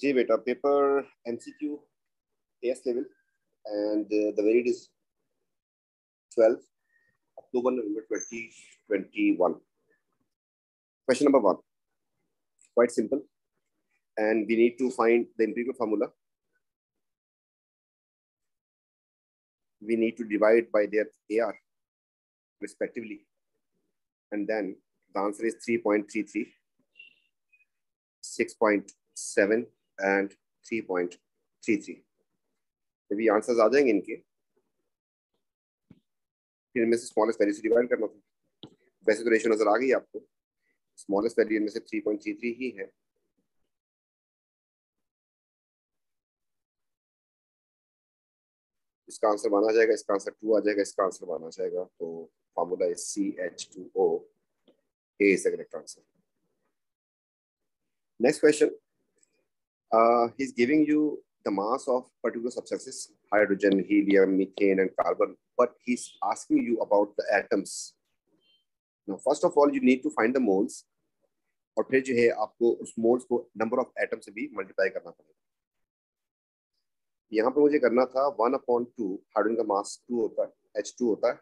जी बेटा, paper MCQ AS level and the varied is 12 October November 2021. Question number 1, quite simple, and we need to find the empirical formula. We need to divide by their AR respectively, and then the answer is 3.33, 6.7 and 3.33. जब ये answers आ जाएंगे इनके, फिर इनमें से smallest value से divide करना था। वैसे तो रेशियो नजर आ गई आपको, स्मॉलेस्ट वैल्यू इनमें से 3.33 ही है। इसका आंसर माना जाएगा, इसका आंसर 2 आ जाएगा, इसका आंसर माना जाएगा। तो formula is CH2O, A is the correct answer. Next question. He's giving you the mass of particular substances, hydrogen, helium, methane and carbon, but he's asking you about the atoms. Now first of all you need to find the moles, और फिर जो है आपको उस moles को number of atom से भी multiply करना पड़ेगा। यहाँ पे मुझे करना था 1/2, हाइड्रोजन का मास 2 होता है, H2 होता है,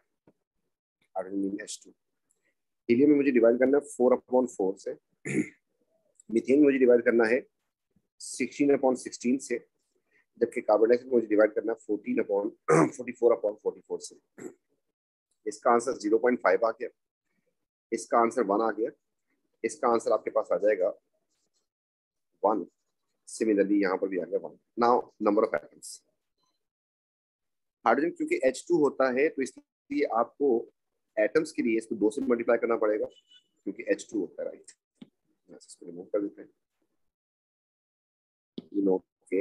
हाइड्रोजन मीन H2। हीलियम में मुझे डिवाइड करना है 4/4 से, मीथेन मुझे डिवाइड करना है 16/16 से, जबकि कार्बन डाइऑक्साइड मुझे डिवाइड करना है 44/44 से। इसका आंसर 0.5 आ गया, इसका आंसर 1 आ गया, इसका आंसर आपके पास आ जाएगा 1। सिमिलरली यहाँ पर भी आ गया 1। Now number of atoms, hydrogen क्योंकि H2 होता है तो इसलिए आपको एटम्स के लिए इसको 2 से मल्टीप्लाई करना पड़ेगा, क्योंकि H2 होता है, राइट। इसको रिमूव कर देते हैं, यू नो के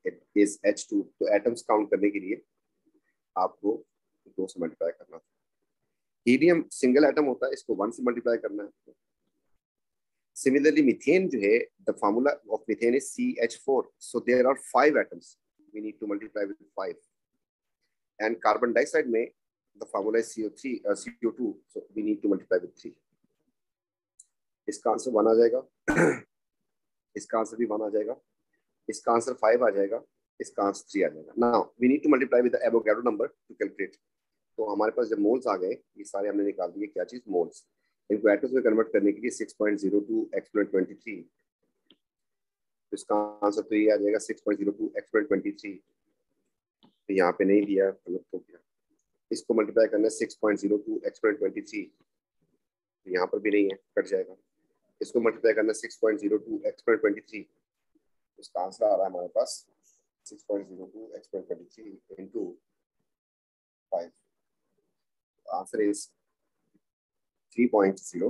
इट इज H2, तो एटम्स काउंट करने के लिए आपको 2 से मल्टीप्लाई करना था। हीलियम सिंगल एटम होता है, इसको 1 से मल्टीप्लाई करना है। Similarly, methane जो है, the formula of methane is CH4. So there are 5 atoms. We need to multiply with 5. And carbon dioxide में the formula is CO2. So we need to multiply with 3. इसका answer 1 आ जाएगा, इसका answer भी 1 आ जाएगा, इसका answer 5 आ जाएगा, इसका answer 3 आ जाएगा। Now we need to multiply with the Avogadro number to calculate. तो हमारे पास जब मोल्स आ गए, ये सारे हमने निकाल दिए। क्या चीज? मोल्स। इनको एटम्स में कन्वर्ट करने के लिए 6.02 एक्सपोनेंट 23, तो इसका आंसर तो ये आ जाएगा 6.02 एक्सपोनेंट 23। तो यहाँ पे नहीं दिया, गलत हो गया। इसको मल्टीप्लाई करना है 6.02 एक्सपोनेंट 23, तो यहाँ पर भी नहीं है, कट जाएगा। इसको मल्टीप्लाई करना है 6.02 एक्सपोनेंट 23, इसका आंसर आ रहा है हमारे पास 6.02 exponent 23 into 5। Answer is 3.0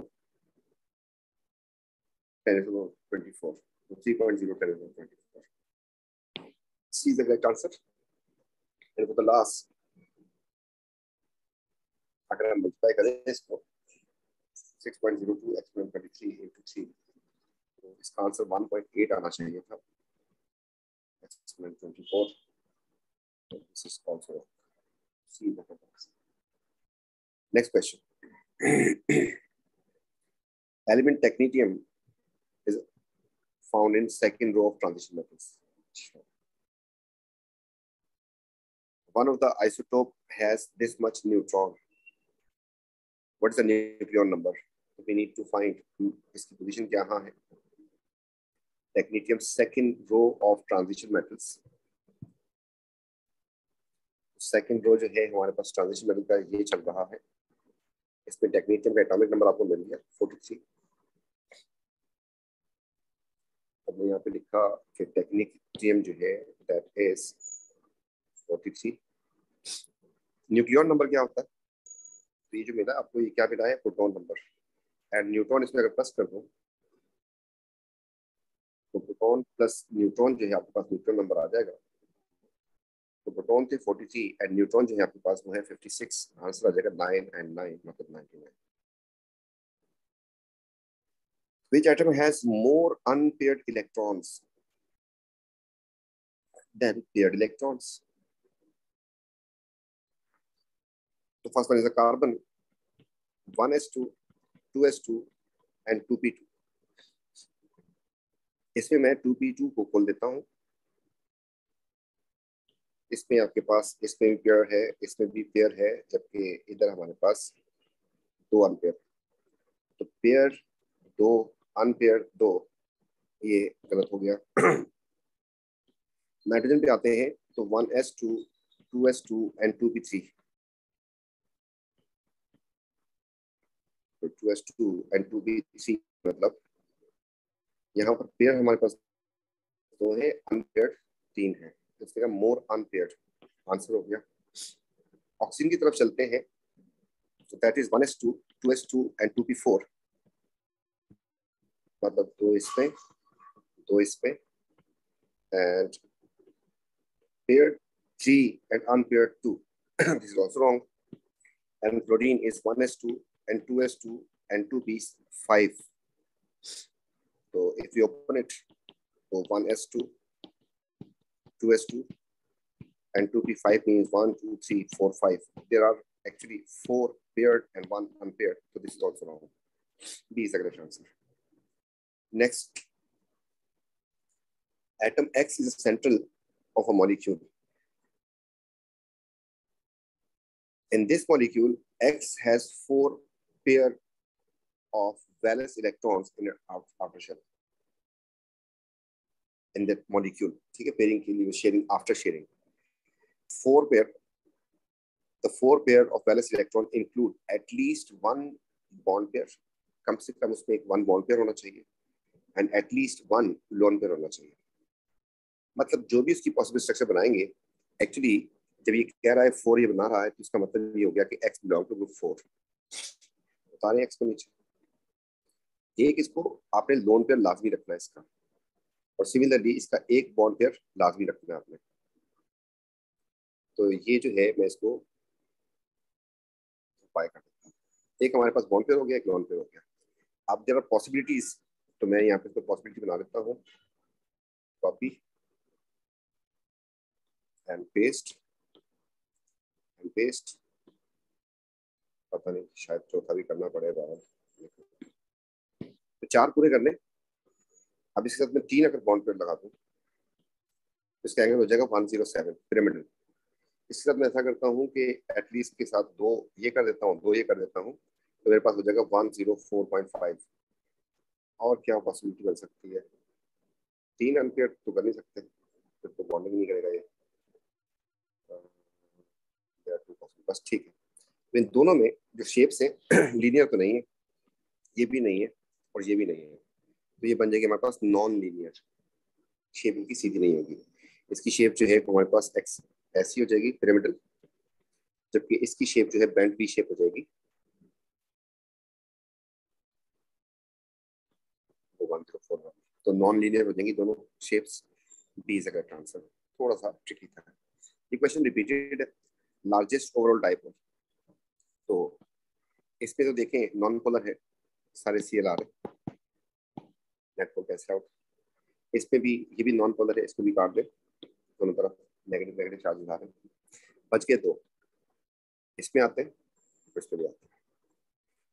10 to the 24. So 3.0 10 to the 24. C is the correct answer. And for the last, अगर हम मल्टीप्लाई करें इसको 6.02 एक्सपोनेंट 23 into 3, तो इसका आंसर 1.8 आना चाहिए था, exponent 24. So this is also C is the correct answer. Next question. Element technetium is found in second row of transition metals. One of the isotope has this much neutron. What is the nucleon number? We need to find इसकी position क्या है। Technetium second row of transition metals. Second row जो है हमारे पास transition metal का ये चल रहा है। इसमें टेक्नीशियम का एटॉमिक नंबर आपको मिल गया 43। हमने यहाँ पे लिखा कि टेक्नीशियम जो है दैट इज 43। न्यूक्लियन नंबर क्या होता है? तो ये जो मिला आपको, ये क्या मिला है? Proton number. एंड न्यूट्रॉन इसमें अगर प्लस कर दो तो प्रोटॉन प्लस न्यूट्रॉन जो है आपके पास न्यूट्रॉन नंबर आ जाएगा। तो प्रोटॉन थे 43 एंड न्यूट्रॉन जो है आपके पास वो है 56। आंसर आ जाएगा 9 and 9 मतलब 99। Which atom has more unpaired electrons than paired electrons? The first one is a carbon, 1s2, 2s2 and 2p2. इसमें मैं 2p2 को खोल देता हूँ। इसमें आपके पास इसमें भी पेयर है, इसमें भी पेयर है, जबकि इधर हमारे पास 2 अनपेयर। तो पेयर 2 अनपेयर 2, ये गलत हो गया। नाइट्रोजन पे आते हैं तो 1s2 2s2 एंड 2p3। तो 2s2 एंड 2p3 मतलब यहाँ पर पेयर हमारे पास 2 है, अनपेयर्ड 3 है, तो इसका मोर अनपेयर्ड आंसर हो गया। ऑक्सीजन की तरफ चलते हैं, so that is 1s2 2s2 and 2p4, मतलब 2 इसमें 2 इसमें and paired 3 and unpaired 2. This is also wrong. And fluorine is 1s2 and 2s2 and 2p5. So if you open it, so 1s2 2s2 and 2p5 means 1 2 3 4 5. There are actually 4 paired and 1 unpaired, so this is also wrong. B is the correct answer. Next, atom X is the central of a molecule. In this molecule, X has 4 pair of valence electrons in its outer shell. In that molecule, ठीक है, pairing के लिए sharing after sharing. 4 pair. The 4 pair of valence electron include at least 1 bond pair. कम से कम उसमें एक 1 bond pair होना चाहिए and at least 1 lone pair होना चाहिए. मतलब जो भी उसकी पॉसिबल स्ट्रक्चर बनाएंगे, एक्चुअली जब ये कह रहा है 4 ये बना रहा है, तो इसका मतलब ये हो गया कि X बिलोंग टू ग्रुप 4. बता रहे हैं X को नीचे. एक इसको आपने लोन पेयर लाजमी रखना है इसका, और सिमिलरली इसका एक बॉन्ड पेयर लाजमी रखना है आपने. तो ये जो है मैं इसको उपाय कर देता हूँ. एक हमारे पास बॉन्ड पेयर हो गया, एक लोन पेयर हो गया. अब देयर आर पॉसिबिलिटीज, तो मैं यहाँ पे इसको पॉसिबिलिटी बना देता हूँ. Copy and paste and paste. पता नहीं, शायद चौथा भी करना पड़ेगा. तो 4 पूरे करने. अब इसके साथ मैं 3 अगर बॉन्ड पेयर लगा दूं तो इसका एंगल हो जाएगा 107 पिरामिडल. इसके साथ मैं ऐसा करता हूँ कि एटलीस्ट के साथ 2 ये कर देता हूँ, 2 ये कर देता हूँ, तो मेरे पास हो जाएगा 104.5. और क्या पॉसिबिलिटी बन सकती है? 3 एम्पियर तो कर नहीं सकते, फिर तो बॉन्डिंग नहीं करेगा ये. बस ठीक है. तो इन दोनों में जो शेप्स हैं लीनियर तो नहीं है, ये भी नहीं है और ये भी नहीं है, तो ये बन जाएगी हमारे पास नॉन लीनियर शेप. इनकी सीधी नहीं होगी. इसकी शेप जो है हमारे पास एक्स ऐसी हो जाएगी पिरामिडल, जबकि इसकी शेप जो है बैंड पी शेप हो जाएगी. तो नॉन लीनियर हो जाएंगी दोनों shapes. B is a answer. थोड़ा सा ट्रिकी था. ये क्वेश्चन रिपीटेड है. Largest overall dipole. तो इसमें तो देखें नॉन पोलर है, सारे सीएल आ रहे, नेट पोल कैंसिल आउट. इसमें भी ये भी नॉन पोलर है, इसको भी काट दे. दोनों तरफ नेगेटिव नेगेटिव चार्ज आ रहे हैं. बच गए 2. इसमें आते हैं, इसमें भी आते हैं.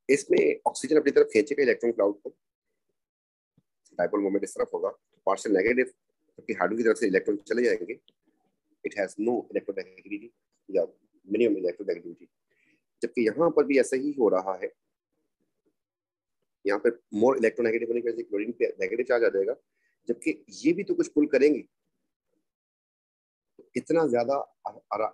इसमें ऑक्सीजन अपनी तरफ खींचेगा इलेक्ट्रॉन क्लाउड को, डायपोल मोमेंट इस तरफ होगा, तो पार्शियल नेगेटिव, जबकि हाइड्रोजन की तरफ से इलेक्ट्रॉन चले जाएंगे. इट हैज नो इलेक्ट्रोनेगेटिविटी या मिनिमम इलेक्ट्रोनेगेटिविटी. जबकि यहाँ पर भी ऐसा ही हो रहा है. यहाँ पर मोर इलेक्ट्रोनेगेटिव होने की वजह से क्लोरीन पे नेगेटिव चार्ज आ जाएगा, जबकि ये भी तो कुछ पुल करेंगे. इतना ज्यादा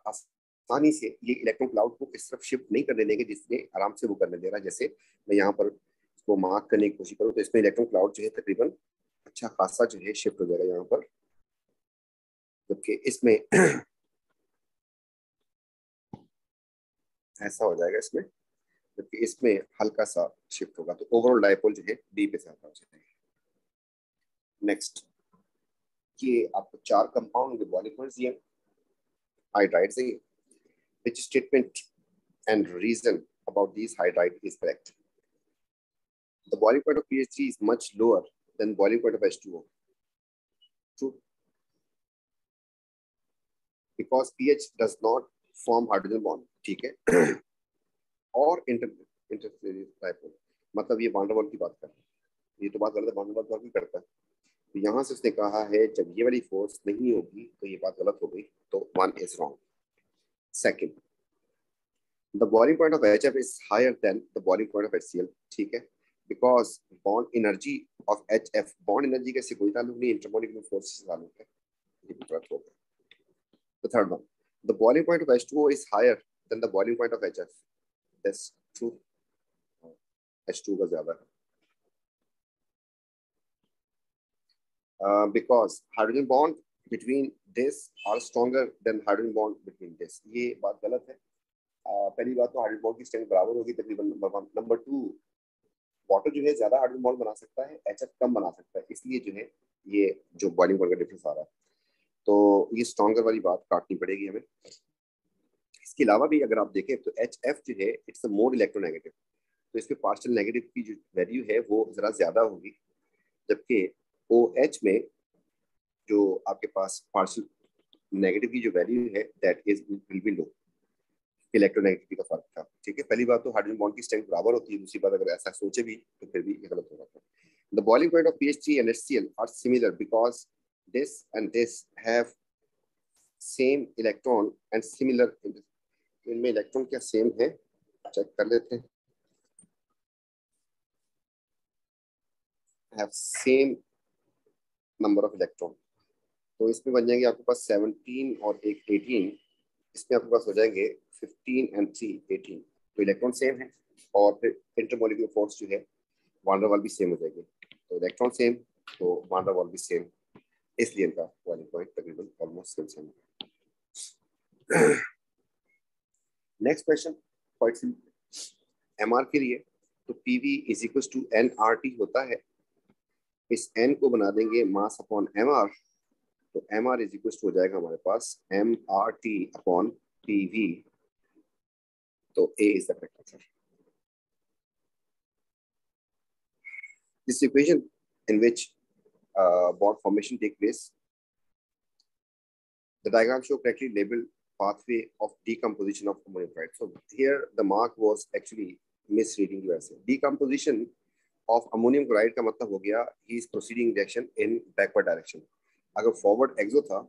आसानी से ये इलेक्ट्रॉन क्लाउड को इस तरफ शिफ्ट नहीं करने देंगे जिसने आराम से वो करने दे रहा है. जैसे मैं यहाँ पर इसको मार्क करने की कोशिश करूँ तो इसमें इलेक्ट्रॉन क्लाउड जो है तकरीबन अच्छा खासा जो है शिफ्ट हो जाएगा यहाँ पर, जबकि इसमें ऐसा हो जाएगा इसमें, जबकि इसमें हल्का सा शिफ्ट होगा. तो ओवरऑल डायपोल जो है बी पे ज्यादा हो जाएगा. नेक्स्ट, ये आपको 4 कंपाउंड बॉइलिंग पॉइंट्स दिए, हाइड्राइड्स हैं. Which statement and reason about these hydride is correct? The boiling point of pH3 is much lower than boiling point of H2O. True. Because pH does not form hydrogen bond. ठीक है. और interference dipole, मतलब ये van der Waals की बात कर रहे हैं. ये तो बात गलत है, वान डेर वाल्स की करता है. तो यहाँ से उसने कहा है जब ये वाली फोर्स नहीं होगी तो ये बात गलत हो गई, तो 1 is wrong. Second, the boiling point of HF is higher than the boiling point of HCl, ठीक है, because bond energy of HF, bond energy का कोई ताल्लुक नहीं, इंटरमोलिकुलर फोर्स से ताल्लुक है, ये भी गलत हो गया। The third one, the boiling point of H2O is higher than the boiling point of HF. That's true. H2 का ज्यादा है। Because hydrogen bond between this are stronger than hydrogen bond between this. ये बात गलत है। पहली बात तो हाइड्रोजन बॉन्ड की स्ट्रेंथ बराबर होगी तकरीबन, नंबर 1। नंबर 2, वाटर जो है ज्यादा हाइड्रोजन बॉन्ड बना सकता है, HF कम बना सकता है, इसलिए जो है ये जो बॉइलिंग पॉइंट का डिफरेंस आ रहा है, तो ये स्ट्रॉन्गर वाली बात काटनी पड़ेगी हमें। इसके अलावा भी अगर आप देखें तो HF जो है इट्स अ मोर इलेक्ट्रोनेगेटिव, तो इसके पार्शियल नेगेटिव की जो वैल्यू है वो जरा ज्यादा होगी, जबकि OH में जो आपके पास पार्शियल नेगेटिव की जो वैल्यू है that is will be low. Electronegativity का फर्क था, ठीक है। पहली बात तो हाइड्रोजन बॉन्ड की स्ट्रेंथ बराबर होती है, दूसरी बात अगर ऐसा सोचे भी तो फिर भी ये गलत हो जाता है। The boiling point of PH3 and HCl are similar because this and this have same electron and similar, इनमें इलेक्ट्रॉन क्या सेम है, चेक कर लेते हैं। Have same number of electron, तो इसमें बन जाएंगे आपके पास 17 और एक 18, इसमें आपके पास हो जाएंगे 15 एंड 3 18, तो इलेक्ट्रॉन सेम है और फिर इंटरमोलिकुलर फोर्स जो है वान डेर वाल भी सेम हो जाएगी, तो इलेक्ट्रॉन सेम तो वान डेर वाल भी सेम, इसलिए इनका बॉइलिंग पॉइंट तकरीबन ऑलमोस्ट सेम है। Next question quite simple, MR के लिए तो PV is equal to NRT होता है, इस N को बना देंगे मास अपॉन MR, तो MR इज इक्वल टू हो जाएगा हमारे पास MRT अपॉन PV, तो A is the correct answer. This equation in which bond formation take place, the diagram show correctly labeled pathway of decomposition of ammonium chloride. So here the mark was actually misreading की वजह से। Decomposition of ammonium chloride का मतलब हो गया he is proceeding reaction in backward direction। अगर forward exo था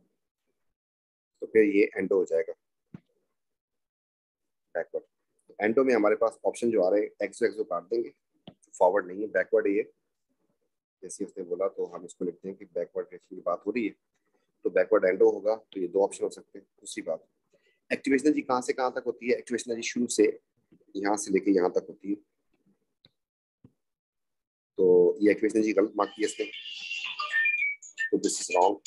तो फिर ये endo हो जाएगा backward। एंडो में हमारे पास ऑप्शन जो आ रहे हैं एक्सो एक्सो काट देंगे, फॉरवर्ड नहीं है बैकवर्ड है ये, जैसे उसने बोला तो हम इसको लिखते हैं कि बैकवर्ड रिएक्शन की बात हो रही है, तो बैकवर्ड एंडो होगा, तो ये दो ऑप्शन हो सकते हैं। दूसरी बात, एक्टिवेशन एनर्जी कहाँ से कहाँ तक होती है, एक्टिवेशन एनर्जी शुरू से यहाँ से लेके यहाँ तक होती है, तो ये एक्टिवेशन एनर्जी गलत मार्क किया इसने, तो दिस इज रॉन्ग,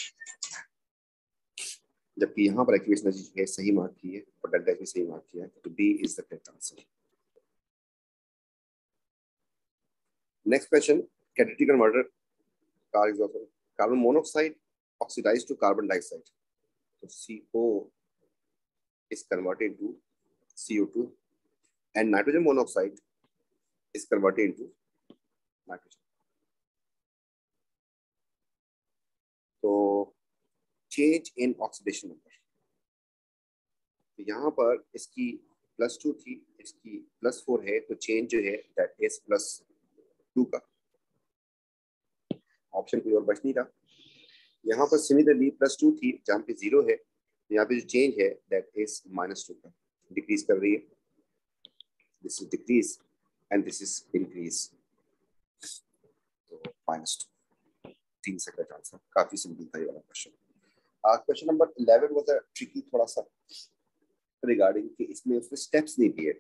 जबकि यहाँ पर एक्टिवेशन एनर्जी है सही मार्क की है और डेल्टा भी सही मार्क किया है, तो D is the correct answer. Next question, catalytic converter का example, carbon monoxide oxidize to carbon dioxide, तो CO is converted into CO2 and nitrogen monoxide is converted into nitrogen. तो चेंज इन ऑक्सीडेशन नंबर, तो यहाँ पर इसकी +2 थी, इसकी +4 है, तो चेंज जो है दैट इज +2 का, ऑप्शन कोई और बच नहीं रहा। यहाँ पर सिमिलरली +2 थी, जहाँ पे 0 है, यहाँ पे जो चेंज है दैट इज -2 का, डिक्रीज कर रही है, this is decrease and this is increase, तो -2 3 से करेक्ट आंसर। काफी सिंपल था ये वाला question. Question number 11 was tricky थोड़ा सा रिगार्डिंग कि इसमें उसने स्टेप्स नहीं दिए,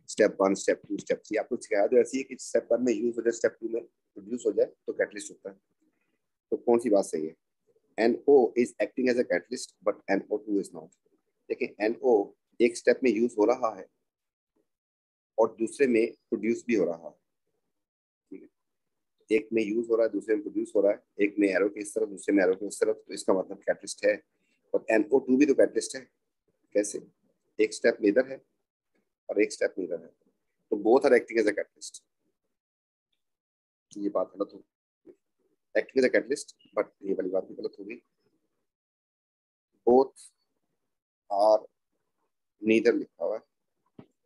स्टेप 1 स्टेप 2 स्टेप 3, आपको सिखाया तो ऐसी है कि स्टेप 1 में यूज हो जाए, स्टेप 2 में प्रोड्यूस हो जाए, तो कैटलिस्ट होता है, तो कौन सी बात सही है? NO is acting as a catalyst but NO2 is not। देखिए NO एक स्टेप में यूज हो रहा है और दूसरे में प्रोड्यूस भी हो रहा है, ठीक है, एक में यूज हो रहा है दूसरे में प्रोड्यूस हो रहा है, एक में एरो के इस तरफ दूसरे में एरो के उस तरफ, तो इसका मतलब कैटलिस्ट है, और NO2 भी तो कैटलिस्ट है। कैसे? एक स्टेप इधर है और एक स्टेप इधर है, तो both are acting as a catalyst, ये बात गलत होगी, acting as a catalyst, but ये वाली बात भी गलत होगी, बोथ आर नीदर लिखा हुआ है,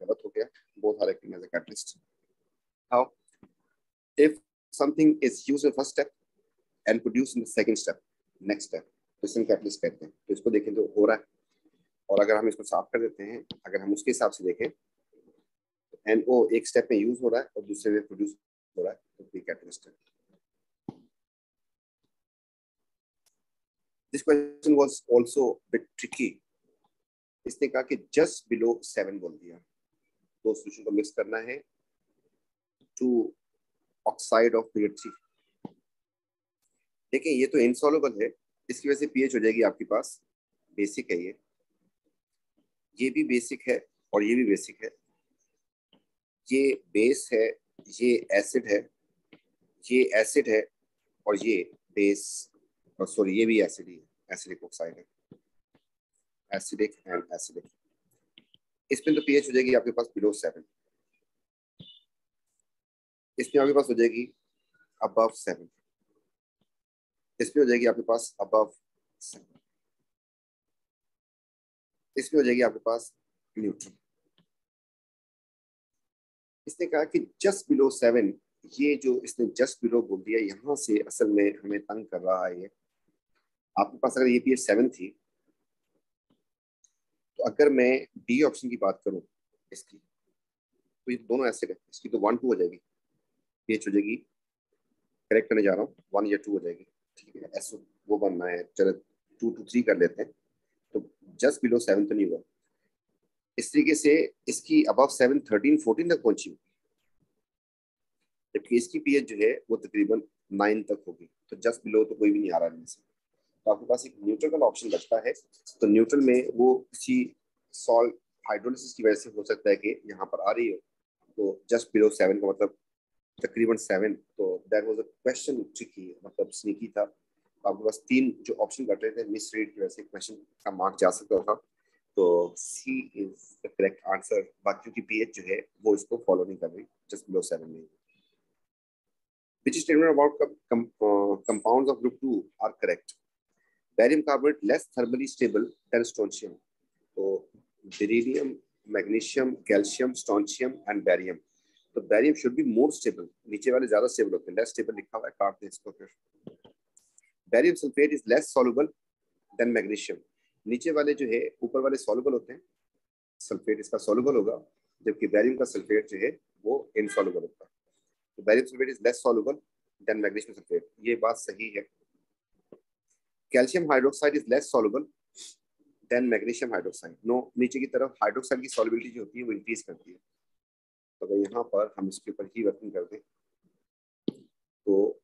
गलत हो गया, both are acting as a catalyst। How? If something is used in first step and produce in the second step, next step, तो इसे कैटलिस्ट कहते हैं। तो इसको देखें तो हो रहा है, और अगर हम इसको साफ कर देते हैं, अगर हम उसके हिसाब से देखें तो NO एक स्टेप में यूज हो रहा है और दूसरे में प्रोड्यूस हो रहा है, तो ये कैटलिस्ट है। This question was also bit tricky. इसने कहा कि जस्ट बिलो 7 बोल दिया, दो सॉल्यूशन को मिक्स करना है टू ऑक्साइड ऑफ पीरियड 3। देखिए ये तो इनसॉल्युबल है, इसकी वजह से पीएच हो जाएगी आपके पास, बेसिक है ये भी बेसिक है और ये भी बेसिक है, ये बेस है, ये एसिड है, ये एसिड है और ये बेस, सॉरी ये भी एसिड ही है, एसिडिक ऑक्साइड है, एसिडिक एंड एसिडिक। इसमें तो पीएच हो जाएगी आपके पास बिलो 7, इसमें आपके पास हो जाएगी अबव 7, इसमें हो जाएगी आपके पास अबव 7, इसमें हो जाएगी आपके पास न्यूट्रल। इसने कहा कि जस्ट बिलो 7, ये जो इसने जस्ट बिलो बोल दिया, यहाँ से असल में हमें तंग कर रहा है ये। आपके पास अगर ये पीएच 7 थी, तो अगर मैं डी ऑप्शन की बात करूं इसकी, तो ये दोनों एसिड है, इसकी तो 1 2 हो जाएगी, पीएच हो जाएगी, करेक्ट करने जा रहा हूँ, 1 या 2 हो जाएगी, ठीक है। ऐसा वो बनना है, चलो 2 to 3 कर लेते हैं, तो जस्ट बिलो 7 तो नहीं हुआ। इस तरीके से इसकी अबव 7 13 14 तक पहुंची, जबकि इसकी पीएच जो है वो तकरीबन 9 तक होगी, तो जस्ट बिलो तो कोई भी नहीं आ रहा है इनमें से। तो आपके पास एक न्यूट्रल का ऑप्शन बचता है, तो न्यूट्रल में वो किसी सॉल्ट हाइड्रोलिसिस की वजह से हो सकता है कि यहाँ पर आ रही हो, तो जस्ट बिलो 7 का मतलब तकरीबन 7, तो that was a question tricky, मतलब स्नीकी था। तो आपके पास 3 जो ऑप्शन कट रहे थे, मिस रीड की वजह से क्वेश्चन का मार्क जा सकता था, तो सी इज द करेक्ट आंसर। बाकी की पीएच जो है वो इसको फॉलो नहीं कर रही, जस्ट बिलो 7 में। Which statement about compounds of group 2 are correct? Barium carbonate less thermally stable than strontium. तो beryllium, magnesium, calcium, strontium and barium. तो barium should be more stable, नीचे वाले ज्यादा स्टेबल होते हैं, लेस स्टेबल लिखा हुआ है, काट दें इसको फिर। Barium sulphate is less soluble than magnesium. नीचे वाले जो है, ऊपर वाले सॉल्युबल होते हैं, सल्फेट इसका सॉल्युबल होगा, जबकि बैरियम का सल्फेट जो है वो इनसॉल्युबल होता है। तो barium sulphate is less soluble than magnesium sulphate, ये बात सही है। Calcium hydroxide is less soluble than magnesium hydroxide. No, नीचे की तरफ हाइड्रोक्साइड की सॉल्युबिलिटी जो होती है वो इंक्रीज करती है। तो अगर यहाँ पर हम इसके ऊपर ही वर्किंग कर दें, तो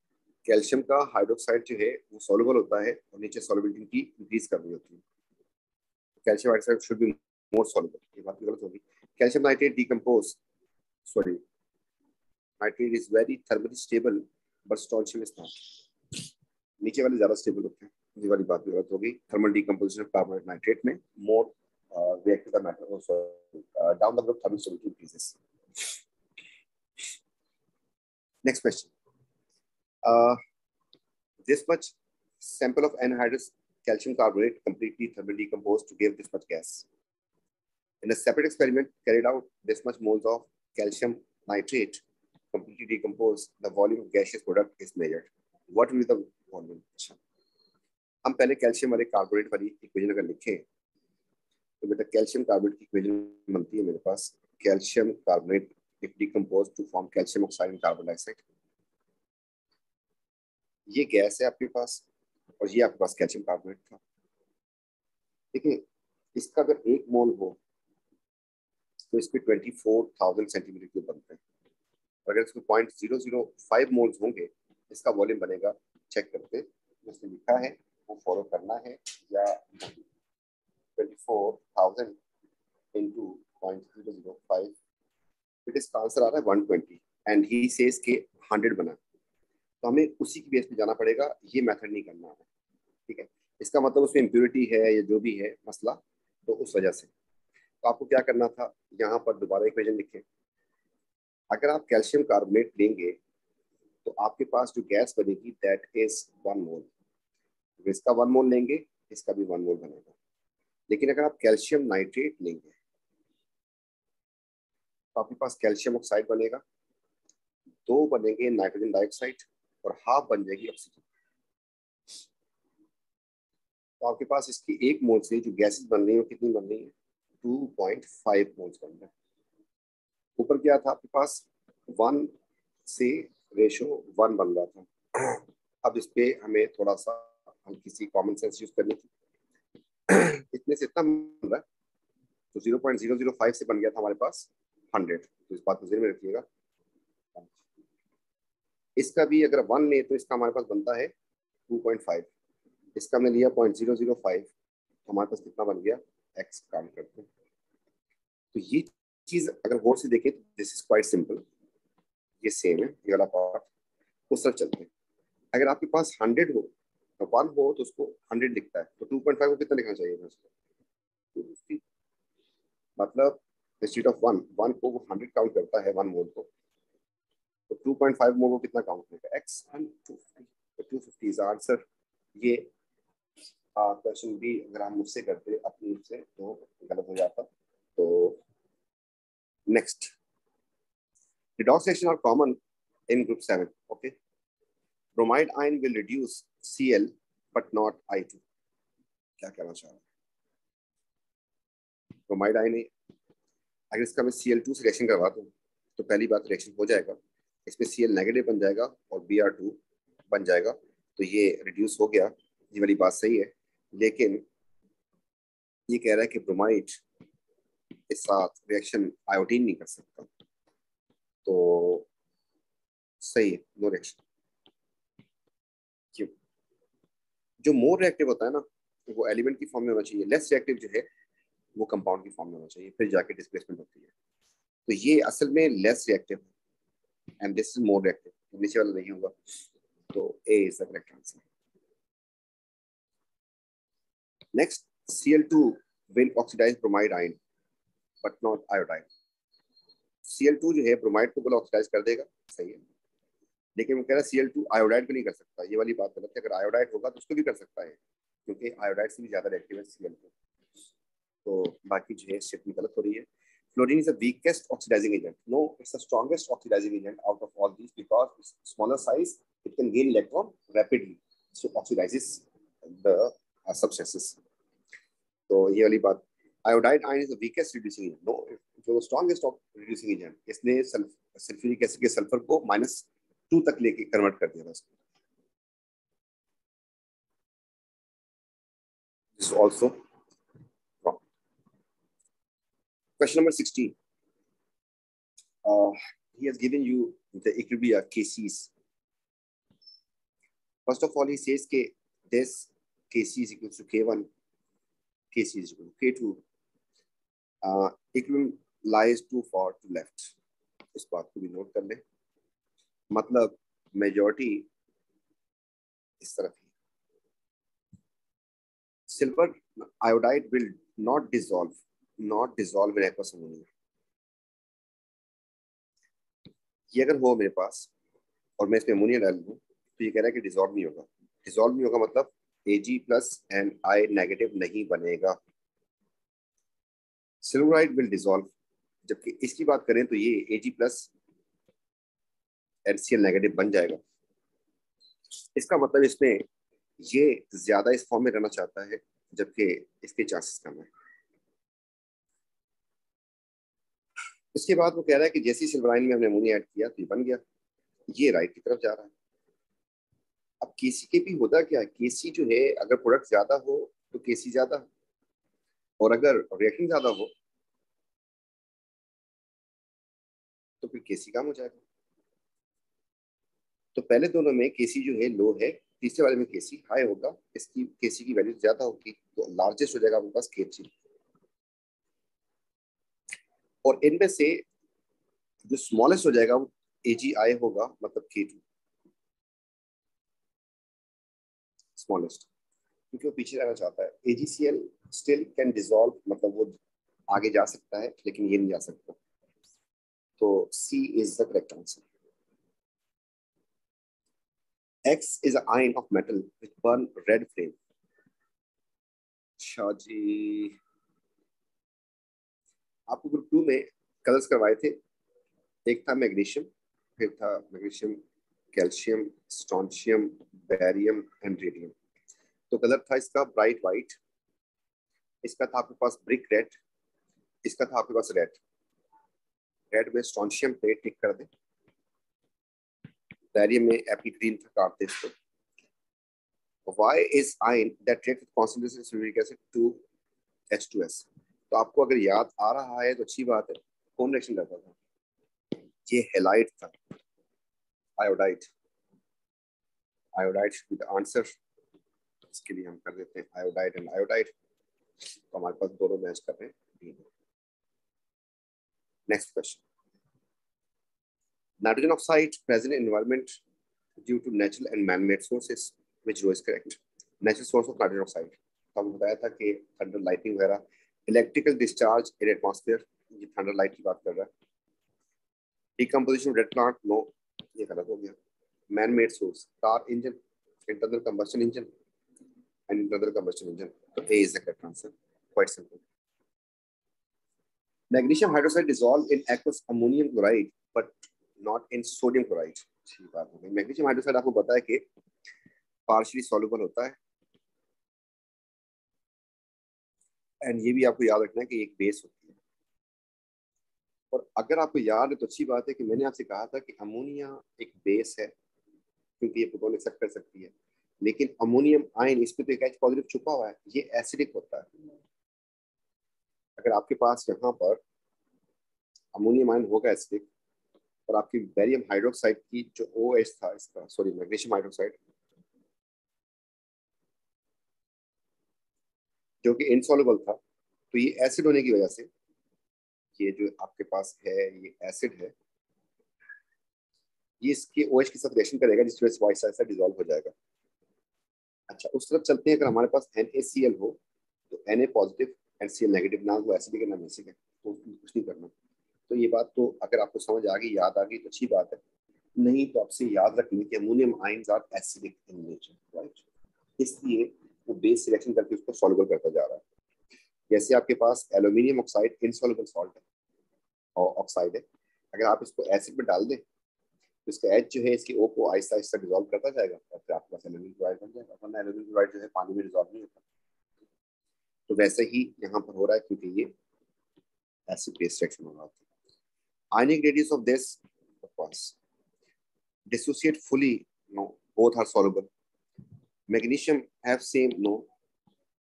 कैल्शियम का हाइड्रोक्साइड जो है वो सॉल्युबल होता है और नीचे सॉल्युबिलिटी की इंक्रीज करनी होती है। Calcium hydroxide should be more soluble, ये बात गलत होगी। Calcium nitrate decompose, sorry, nitrate is very thermally stable but strontium is not. नीचे वाले ज्यादा स्टेबल होते हैं, ये वाली बात भी गलत होगी। Thermal decomposition of carbonate nitrate में मोर reactive the matter also down the group thermal stability increases. Next question. This much sample of anhydrous calcium carbonate completely thermally decomposed to give this much gas. In a separate experiment carried out, this much moles of calcium nitrate completely decomposed, the volume of gaseous product is measured. What will be the volume? हम पहले calcium वाले carbonate वाली equation अगर लिखें, तो बेटा calcium carbonate की equation बनती है मेरे पास, calcium carbonate if decompose to form calcium oxide and carbon dioxide. ये गैस है आपके पास और ये आपके पास कैल्शियम कार्बोनेट था। देखिए इसका अगर 1 मोल हो तो इसके 24,000 सेंटीमीटर क्यूब बनते हैं, अगर इसमें 0.005 मोल्स होंगे इसका वॉल्यूम बनेगा। चेक करते जिसने लिखा है वो फॉलो करना है या नहीं। 24,000 into 0.005, फिर इसका आंसर आ रहा है 120 एंड ही सेज के 100 बना, तो हमें उसी की बेस पे जाना पड़ेगा, ये मेथड नहीं करना है, ठीक है। इसका मतलब उसमें इम्प्योरिटी है या जो भी है मसला, तो उस वजह से तो आपको क्या करना था, यहाँ पर दोबारा इक्वेशन लिखें। अगर आप कैल्शियम कार्बोनेट लेंगे तो आपके पास जो गैस बनेगी दैट इज 1 मोल। इसका 1 मोल लेंगे, इसका भी 1 मोल बनेगा। लेकिन अगर आप कैल्शियम नाइट्रेट लेंगे तो आपके पास कैल्शियम ऑक्साइड बनेगा, 2 बनेंगे नाइट्रोजन डाइऑक्साइड और हाफ बन जाएगी ऑक्सीजन। तो आपके पास इसकी एक मोल से जो गैसेस बन रही है कितनी बन रही है, 2.5 मोल्स बन रहा है। ऊपर क्या था आपके पास, 1 से रेशो 1 बन रहा था। अब इस पे हमें थोड़ा सा हल्की सी कॉमन सेंस यूज करनी थी। इतने से इतना बन रहा है, तो 0.005 से बन गया था हमारे पास 100, तो इस बात को ध्यान में रखिएगा। इसका भी अगर 1 ले तो इसका हमारे पास बनता है 2.5, इसका हमने लिया 0.005, तो हमारे पास कितना बन गया, x काउंट करते हैं। तो ये चीज अगर गौर से देखें तो दिस इज क्वाइट सिंपल, ये सेम है ये वाला पार्ट। उस तरफ चलते हैं, अगर आपके पास 100 हो तो 1 हो तो उसको 100 लिखता है, तो 2.5 को कितना लिखना चाहिए उसको, 250। मतलब इंस्टेड ऑफ 1 को वो 100 काउंट करता है 1 मोल को, तो 2.5 मोल को कितना काउंट करेगा, x एंड 250 इज आंसर। ये क्वेश्चन भी अगर हम मुझसे करते अपनी से तो गलत हो जाता। तो next, redox reaction are common in group 7. Okay, bromide ion will reduce Cl but not I2. क्या कहना चाह रहा है, ब्रोमाइड आयन अगर इसका मैं Cl2 से रिएक्शन करवा दूं तो पहली बात रिएक्शन हो जाएगा, इसमें Cl नेगेटिव बन जाएगा और Br2 बन जाएगा, तो ये रिड्यूस हो गया, ये वाली बात सही है। लेकिन ये कह रहा है कि ब्रोमाइड के साथ रिएक्शन आयोडीन नहीं कर सकता, तो सही है, नो रिएक्शन। क्यों, जो मोर रिएक्टिव होता है ना वो एलिमेंट की फॉर्म में होना चाहिए, लेस रिएक्टिव जो है वो कंपाउंड की फॉर्म में होना चाहिए, फिर जाके डिस्प्लेसमेंट होती है। तो ये असल में लेस रिएक्टिव है and this is more reactive, तो नीचे वाला नहीं होगा, तो A is the correct answer. Next, Cl2 will oxidize bromide ion but not iodine. Cl2 जो है ब्रोमाइड को बोला ऑक्सीडाइज कर देगा, सही है, लेकिन वो कह रहा है Cl2 आयोडाइड को नहीं कर सकता, ये वाली बात गलत है। अगर आयोडाइड होगा तो उसको भी कर सकता है, क्योंकि आयोडाइड से भी ज्यादा रिएक्टिव है Cl2, तो बाकी जो है स्टेटमेंट गलत हो रही है। Fluorine is the weakest oxidizing agent. No, it's the strongest oxidizing agent out of all these because it's smaller size, it can gain electron rapidly, so oxidizes the substances. तो ये वाली बात, iodide ion is the weakest reducing agent. No, जो strongest reducing agent, इसने sulphuric acid के sulphur को -2 तक लेके कन्वर्ट कर दिया था उसको। This is also wrong. Question number 16. He has given you the equilibria Kcs. First of all, he says that this Kc is equal to K1, Kc is equal to K2. Equilibrium lies too far to left. इस बात को भी note कर ले, मतलब majority इस तरफ है। Silver iodide will not dissolve in aqueous ammonia. ये अगर हो मेरे पास और मैं इसमें अमोनिया डाल दूं तो ये कह रहा है कि डिसॉल्व नहीं होगा। डिसॉल्व नहीं होगा मतलब Ag+ एंड I नेगेटिव नहीं बनेगा। सिल्वराइड विल डिसॉल्व, जबकि इसकी बात करें तो ये Ag+ एंड Cl नेगेटिव बन जाएगा। इसका मतलब इसमें ये ज्यादा इस फॉर्म में रहना चाहता है, जबकि इसके चांसेस कम है। इसके बाद वो कह रहा है कि जैसी सिल्वर आयन में हमने अमोनिया ऐड किया तो ये बन गया, ये राइट की तरफ जा रहा है। अब केसी के भी होता क्या है, केसी जो है अगर प्रोडक्ट ज्यादा हो तो केसी ज्यादा, और अगर रिएक्शन ज्यादा हो तो फिर केसी कम हो जाएगा। तो पहले दोनों में केसी जो है लो है, तीसरे वाले में केसी हाई होगा, इसकी केसी की वैल्यू ज्यादा होगी तो लार्जेस्ट हो जाएगा आपके पास के3। और इनमें से जो स्मॉलेस्ट हो जाएगा वो AgI होगा, मतलब K2 स्मॉलेस्ट, क्योंकि वो पीछे रहना चाहता है। AgCl स्टिल कैन डिसॉल्व, मतलब वो आगे जा सकता है लेकिन ये नहीं जा सकता, तो C is the correct answer. X is an ion of metal which burn red flame. अच्छा जी, आपको ग्रुप 2 में कलर्स करवाए थे, एक था मैग्नीशियम, फिर था magnesium, calcium, strontium, barium and radium. तो कलर था इसका ब्राइट वाइट, इसका था आपके पास ब्रिक रेड, इसका था आपके पास रेड। रेड में स्ट्रोंशियम पे टिक कर दें, बैरियम में एपिग्रीन था, काट दे इसको। Why is ion that reacts with concentration of sulfuric acid to H2S? तो आपको अगर याद आ रहा है तो अच्छी बात है। कौन रिएक्शन करता था? ये हेलाइड था, iodide. Iodide should be the answer. इसके लिए हम कर देते हैं आयोडाइड एंड आयोडाइड, तो हमारे पास दोनों मैच कर रहे हैं। Next question, nitrogen oxide present in environment due to natural and man made sources, which row is correct? Natural source of nitrogen oxide, तो हमने बताया था कि थंडर लाइटिंग वगैरह, इलेक्ट्रिकल डिस्चार्ज इन एटमॉस्फेयर, ये थंडर लाइट की बात कर रहा है। Decomposition of dead plant, no, ये गलत हो गया। Man made source, car engine, internal combustion engine and internal combustion engine, तो A is the correct answer, quite simple. Magnesium hydroxide dissolve in aqueous ammonium chloride but not in sodium chloride, ठीक बात हो गई। Magnesium hydroxide आपको पता है कि partially soluble होता है, एंड ये भी आपको याद रखना है कि एक बेस होती है। और अगर आपको याद है तो अच्छी बात है कि मैंने आपसे कहा था कि अमोनिया एक बेस है क्योंकि ये प्रोटॉन एक्सेप्ट कर सकती है, लेकिन अमोनियम आयन इसमें तो एक H पॉजिटिव छुपा हुआ है, ये एसिडिक होता है। अगर आपके पास यहाँ पर अमोनियम आयन होगा एसिडिक, और आपकी बेरियम हाइड्रोक्साइड की जो OH था इसका, सॉरी मैग्नीशियम हाइड्रोक्साइड, जो कि इनसॉल्युबल था, तो ये एसिड होने की वजह से ये जो आपके पास है ये एसिड है, ये इसके OH के साथ रिएक्शन करेगा जिस वजह से वाइट साइड डिसॉल्व हो जाएगा। अच्छा, उस तरफ चलते हैं। अगर हमारे पास NaCl हो तो Na positive and Cl negative, ना वो एसिडिक है ना बेसिक है, तो कुछ नहीं करना। तो ये बात तो अगर आपको समझ आ गई, याद आ गई तो अच्छी बात है, नहीं तो आपसे याद रखनी कि ammonium ions are acidic in nature, right? इसलिए वो बेस रिएक्शन करके उसको सॉल्युबल करता जा रहा है। जैसे आपके पास एल्यूमिनियम ऑक्साइड इनसॉल्युबल सॉल्ट है और ऑक्साइड है, अगर आप इसको एसिड में डाल दें तो इसका एच जो है इसकी O को आहिस्ता आहिस्ता डिसॉल्व करता जाएगा और फिर आपके पास एल्यूमिनियम क्लोराइड बन जाएगा, वरना एल्यूमिनियम क्लोराइड जो है पानी में डिसॉल्व नहीं होता। तो वैसे ही यहाँ पर हो रहा है क्योंकि ये एसिड बेस रिएक्शन हो रहा है। Ionic radius of this dissociate fully, no, both are soluble. Magnesium have same, no,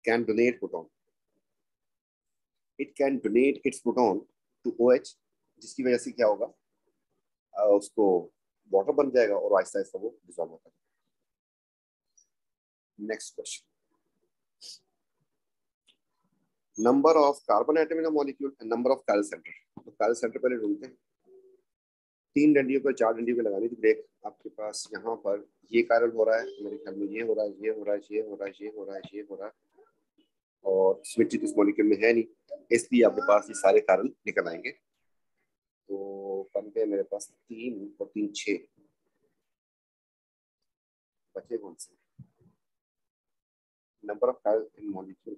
can donate proton, it can donate its proton to OH, जिसकी वजह से क्या होगा, उसको वाटर बन जाएगा और आहिस्ता आहिस्ता वो डिसॉल्व होता है। Next question, number of carbon atom in a molecule and number of chiral centre. तो कायरल सेंटर पहले ढूंढते हैं। 3 डंडियों पर 4 डंडियों पर लगानी थी ब्रेक। आपके पास यहाँ पर ये कायरल हो रहा है, मेरे ख्याल में ये हो रहा है, ये हो रहा है, ये हो रहा है, ये हो रहा है, ये हो रहा है, और सिमेट्री इस मॉलिक्यूल में है नहीं, इसलिए आपके पास ये सारे कायरल निकल आएंगे। तो बन गए मेरे पास 3 और 3 6, बचे कौन से? Number of chiral in molecule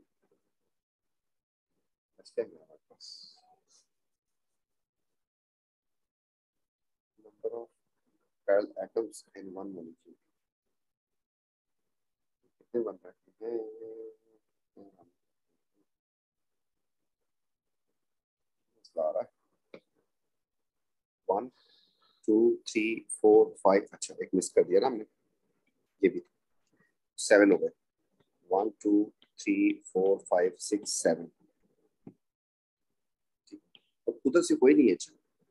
बचते हैं हमारे पास। Number of chiral atoms in one molecule कितने बन रहे हैं? आ रहा है 1 2 3 4 5, अच्छा एक मिस कर दिया ना हमने, ये भी 7 हो गए। 1 2 3 4 5 6 7, अब उधर से कोई नहीं है।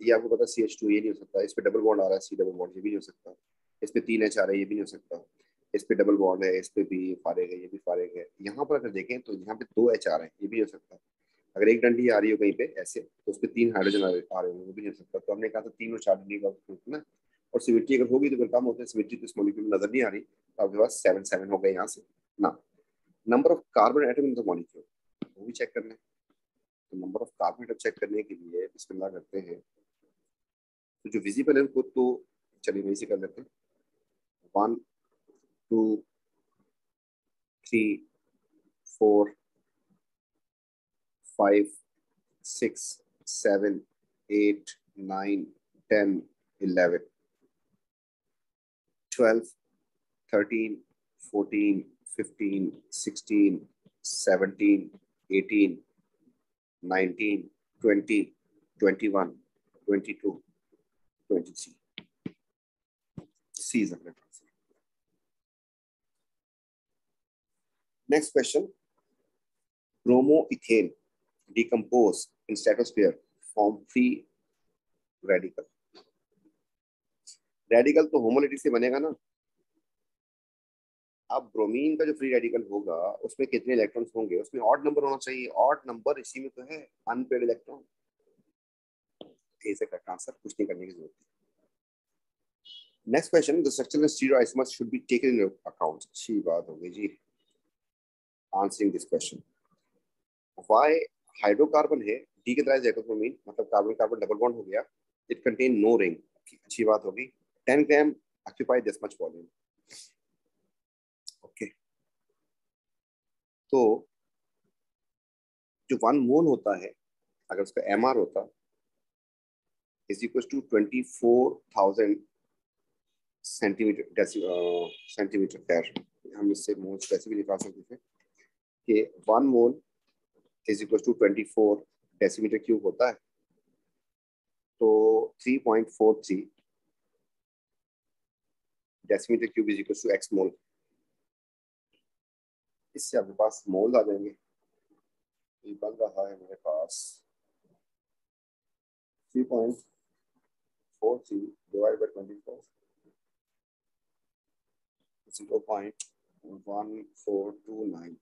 ये आपको पता CH2 ये नहीं हो सकता, इस पे डबल बॉन्ड आ रहा है, C डबल बॉन्ड, ये भी नहीं हो सकता। इस पे 3 H आ रहा है, ये भी नहीं हो सकता। इस पे डबल बॉन्ड है, इस पे भी फारेग है, ये भी फारेग है। यहाँ पर अगर देखें तो यहाँ पे 2 H आ रहे हैं, ये भी नहीं हो सकता। अगर एक डंडी आ रही हो कहीं पे ऐसे तो उस पर 3 हाइड्रोजन आ रहे हैं, वो भी नहीं हो सकता। तो हमने कहा था 3 और 4 डंडी का ना, और सिमेट्री अगर होगी तो फिर कम होते हैं। सिमेट्री तो इस मॉलिक्यूल में नजर नहीं आ रही, तो आपके पास 7 7 हो गए यहाँ से ना। Number of carbon atom in the molecule, वो भी चेक करना है। तो number of carbon atom check करने के लिए बिस्मिल्लाह करते हैं। तो जो विजिबल है उनको तो चलिए वहीं से कर लेते हैं। 1 2 3 4 5 6 7 8 9 10 11 12 13 14 15, 16, 17, 18, 19, 20, 21, 22, 23. C is the correct answer. Next question. Bromoethane decompose in stratosphere form free radical. Radical तो होमोलिटिक से बनेगा ना. अब ब्रोमीन का जो फ्री रेडिकल होगा उसमें कितने इलेक्ट्रॉन्स होंगे, उसमें ऑड नंबर होना चाहिए. ऑड नंबर इसी में तो है, अनपेड इलेक्ट्रॉन. ऐसे करेक्ट आंसर, कुछ नहीं करने की जरूरत है. Next question. The structural stereoisomers should be taken in account. अच्छी बात हो गई जी. Answering this question. Why hydrocarbon है, डी के तरह जैकोब्रोमीन, मतलब कार्बन कार्बन डबल बॉन्ड हो गया. It contain no ring. अच्छी बात होगी. 10 gram occupy this much volume. Okay. तो जो 1 मोल होता है, अगर उसका एमआर होता is equal to 24,000 centimetre centimetre square. हम इससे मोल कैसे भी निकाल सकते थे कि 1 mole is equal to 24 decimeter cube होता है. तो 3.43 decimeter cube is equal to x mole. इससे आपके पास मोल आ जाएंगे. ये बन रहा है मेरे पास 3.43 डिवाइड बाय 24 0.1429.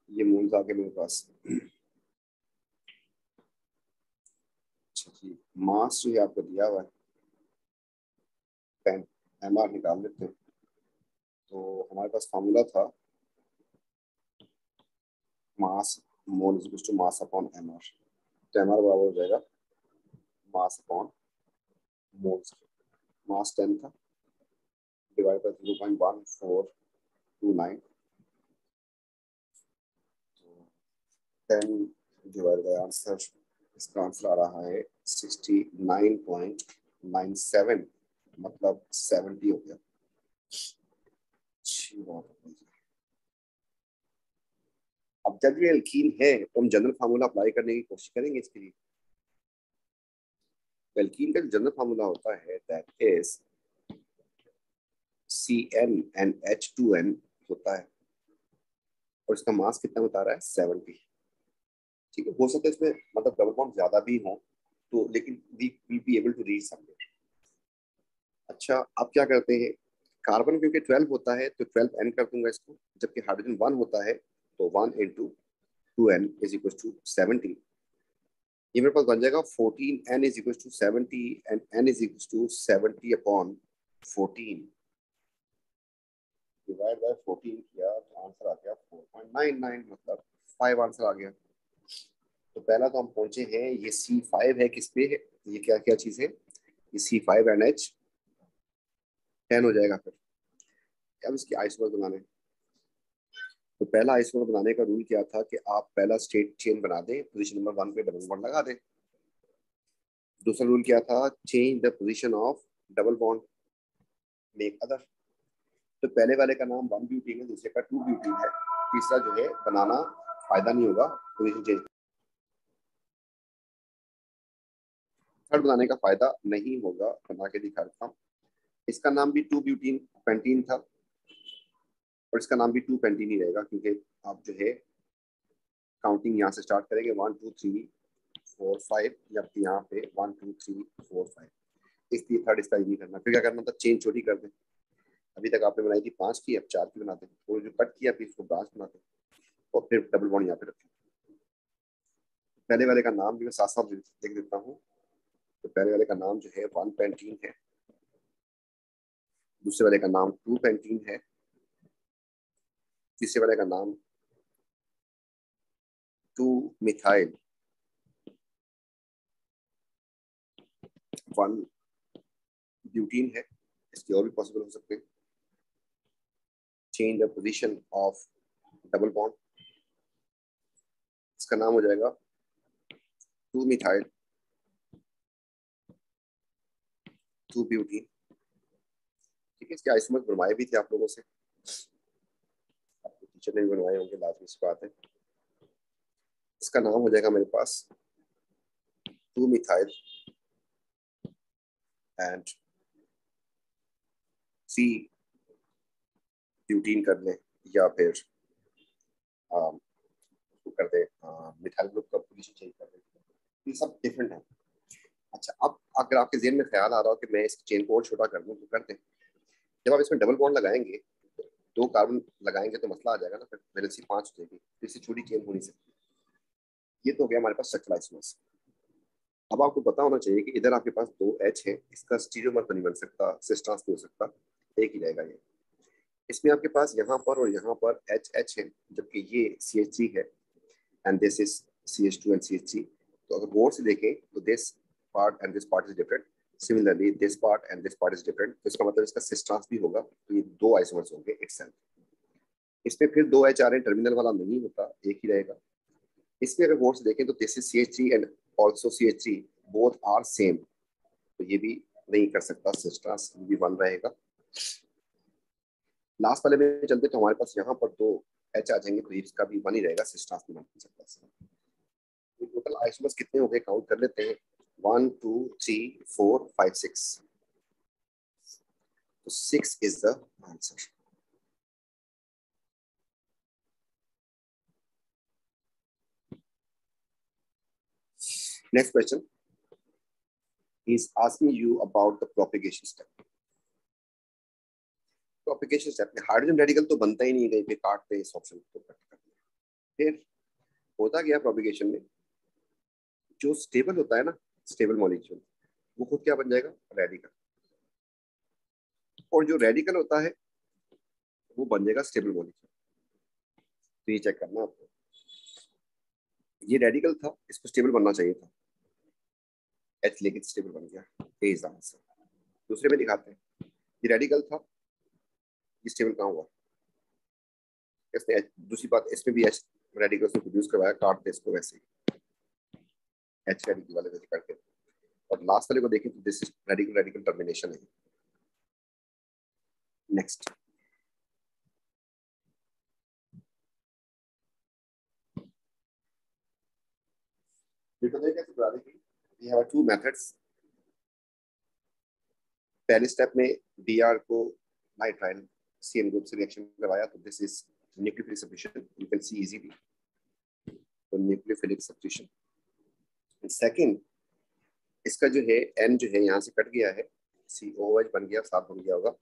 ये मोल्स आ गए मेरे पास. अच्छा जी. मास जो है आपको दिया हुआ है, पेन एमआर निकाल लेते हैं. तो हमारे पास फार्मूला था mass mole is equal to mass upon MR. तो एमआर बराबर हो जाएगा मास अपॉन मोल्स. मास 10 था, divide by 0.1429. 10 divide by answer, इसका आंसर आ रहा है 69.97, मतलब 70 हो गया. अच्छी बात है. अब जब ये एल्कीन है तो हम जनरल फार्मूला अप्लाई करने की कोशिश करेंगे इसके लिए. एल्कीन का जनरल फार्मूला होता है दैट इज CnNH2n होता है, और इसका मास कितना बता रहा है 70. ठीक है. हो सकता है इसमें मतलब डबल बॉन्ड ज्यादा भी हो तो, लेकिन we will be able to reach somewhere. अच्छा, अब क्या करते हैं, कार्बन क्योंकि 12 होता है तो 12n कर दूंगा इसको, जबकि हाइड्रोजन 1 होता है तो 1 into 2n is equal to 70. ये मेरे पास बन जाएगा 14n is equal to 70 and n is equal to 70 upon 14. Divide by 14 किया तो आंसर आ गया 4.99, मतलब 5 आंसर आ गया. तो पहला तो हम पहुंचे हैं, ये C5 है किस पे है, ये क्या क्या चीज है, ये C5NH10 हो जाएगा. फिर अब इसकी आइसोमर बनाने. तो पहला आइसोमर बनाने का रूल क्या था कि आप पहला स्टेट चेन बना दें, पोजीशन नंबर 1 पे डबल बॉन्ड लगा दें. दूसरा रूल क्या था, change the position of double bond, make other. तो पहले वाले का नाम 1 ब्यूटीन है, दूसरे का 2 ब्यूटीन है. तीसरा जो है बनाना फायदा नहीं होगा, पोजीशन चेंज. थर्ड बनाने का फायदा नहीं होगा, बना के दिखा देता हूँ. इसका नाम भी 2 ब्यूटीन पेंटीन था, और इसका नाम भी 2 पेंटीन ही रहेगा, क्योंकि आप जो है काउंटिंग यहाँ से स्टार्ट करेंगे 1 2 3 4 5, जबकि यहाँ पे 1 2 3 4 5. इसलिए थर्ड इसका नहीं करना. फिर क्या करना था, चेन छोटी कर दें. अभी तक आपने बनाई थी 5 की, अब 4 की बनाते हैं. और जो कट किया फिर इसको ब्रांच बनाते हैं, और फिर डबल बॉन्ड यहाँ पे रखें. पहले वाले का नाम भी मैं साथ साथ लिख देता हूँ. तो पहले वाले का नाम जो है 1 पेंटीन है, दूसरे वाले का नाम 2 पेंटीन है, तीसरे वाले का नाम 2 मिथाइल 1 ब्यूटीन है. इसके और भी पॉसिबल हो सकते हैं. Change the position of double bond, इसका नाम हो जाएगा 2 मिथाइल 2 ब्यूटीन. ठीक है. इसके आइसोमर्स बनवाए भी थे आप लोगों से, आपको टीचर ने भी बनवाए होंगे, लाजमी सी बात है। इसका नाम हो जाएगा मेरे पास 2-methyl एंड 3-butene कर लें, या फिर कर दे मिथाइल ग्रुप का पोजीशन चेंज कर दे। ये सब डिफरेंट है। अच्छा, अब अगर आपके जेहन में ख्याल आ रहा हो कि मैं इस चेन को और छोटा कर दूं तो कर दें। जब आप इसमें डबल बॉन्ड लगाएंगे, 2 कार्बन लगाएंगे तो मसला आ जाएगा ना, फिर वैलेंसी 5 हो जाएगी, फिर से छोटी चेन हो नहीं सकती। ये तो हो गया हमारे पास स्ट्रक्चरल आइसोमर्स। अब आपको पता होना चाहिए कि इधर आपके पास 2 H है, इसका स्टीरियोमर तो नहीं बन सकता, सिस ट्रांस नहीं हो सकता, एक ही रहेगा ये। इसमें आपके पास यहाँ पर और यहाँ पर H है, जबकि ये CH3 है and this is CH2 and CH3। तो अगर गौर से देखें तो this part and this part is different, similarly this part and this part is different. तो इसका मतलब इसका सिस ट्रांस भी होगा, तो ये 2 आइसोमर्स होंगे इटसेल्फ। इसमें फिर 2 H आ रहे हैं, टर्मिनल वाला नहीं होता, एक ही रहेगा। इसमें अगर गौर से देखें तो this is CH3 and also CH3, both are same, तो ये भी नहीं कर सकता सिस ट्रांस, ये भी 1 रहेगा। लास्ट वाले में चलते तो हमारे पास यहाँ पर 2 H आ जाएंगे, तो इसका भी 1 ही रहेगा, सिस ट्रांस नहीं बन सकता। टोटल आइसोमर्स कितने हो गए काउंट कर लेते हैं, 1 2 3 4 5 6। तो 6 is the answer. Next question is asking you about the propagation step. Propagation step में हाइड्रोजन रेडिकल तो बनता ही नहीं, कहीं पे काटते हैं इस ऑप्शन को, कट करते हैं। फिर होता गया प्रोपेगेशन में, जो स्टेबल होता है ना, स्टेबल मॉलिक्यूल, वो खुद क्या बन जाएगा, रेडिकल। और जो रेडिकल होता है वो बन जाएगा स्टेबल मॉलिक्यूल। तो ये चेक करना आपको, ये रेडिकल था, इसको स्टेबल बनना चाहिए था, एच लेके स्टेबल बन गया, ए इज आंसर। दूसरे में दिखाते हैं, ये रेडिकल था, ये स्टेबल कहाँ हुआ, इसने दूसरी बात, इसमें भी एच रेडिकल से प्रोड्यूस करवाया, काट दे इसको वैसे ही एच रेडिकल वाले वैसे करके। और लास्ट वाले को देखें तो this is radical radical termination है। नेक्स्ट, कैसे बता दें, वी हैव टू मेथड्स। पहले स्टेप में Br को नाइट्राइल CN ग्रुप से रिएक्शन करवाया, तो this is nucleophilic substitution, you can see easily, तो न्यूक्लियोफिलिक सब्स्टिट्यूशन। सेकंड, इसका जो है N जो है यहाँ से कट गया है, COH बन गया, साथ बन गया होगा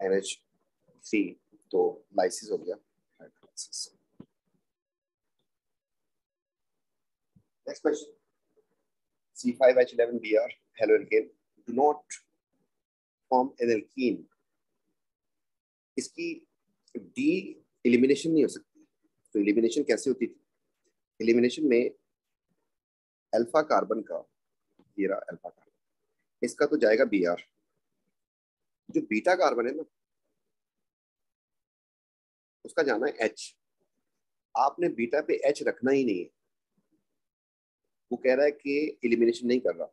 NH3, तो लाइसिस हो गया, hydrolysis. Next question, C5H11Br haloalkane do not form an alkene. इसकी डी एलिमिनेशन नहीं हो सकती, तो एलिमिनेशन कैसे होती थी, एलिमिनेशन में अल्फा कार्बन का, ये रहा अल्फा कार्बन, इसका तो जाएगा Br। जो बीटा कार्बन है ना, उसका जाना है H। आपने बीटा पे H रखना ही नहीं है, वो कह रहा है कि एलिमिनेशन नहीं कर रहा,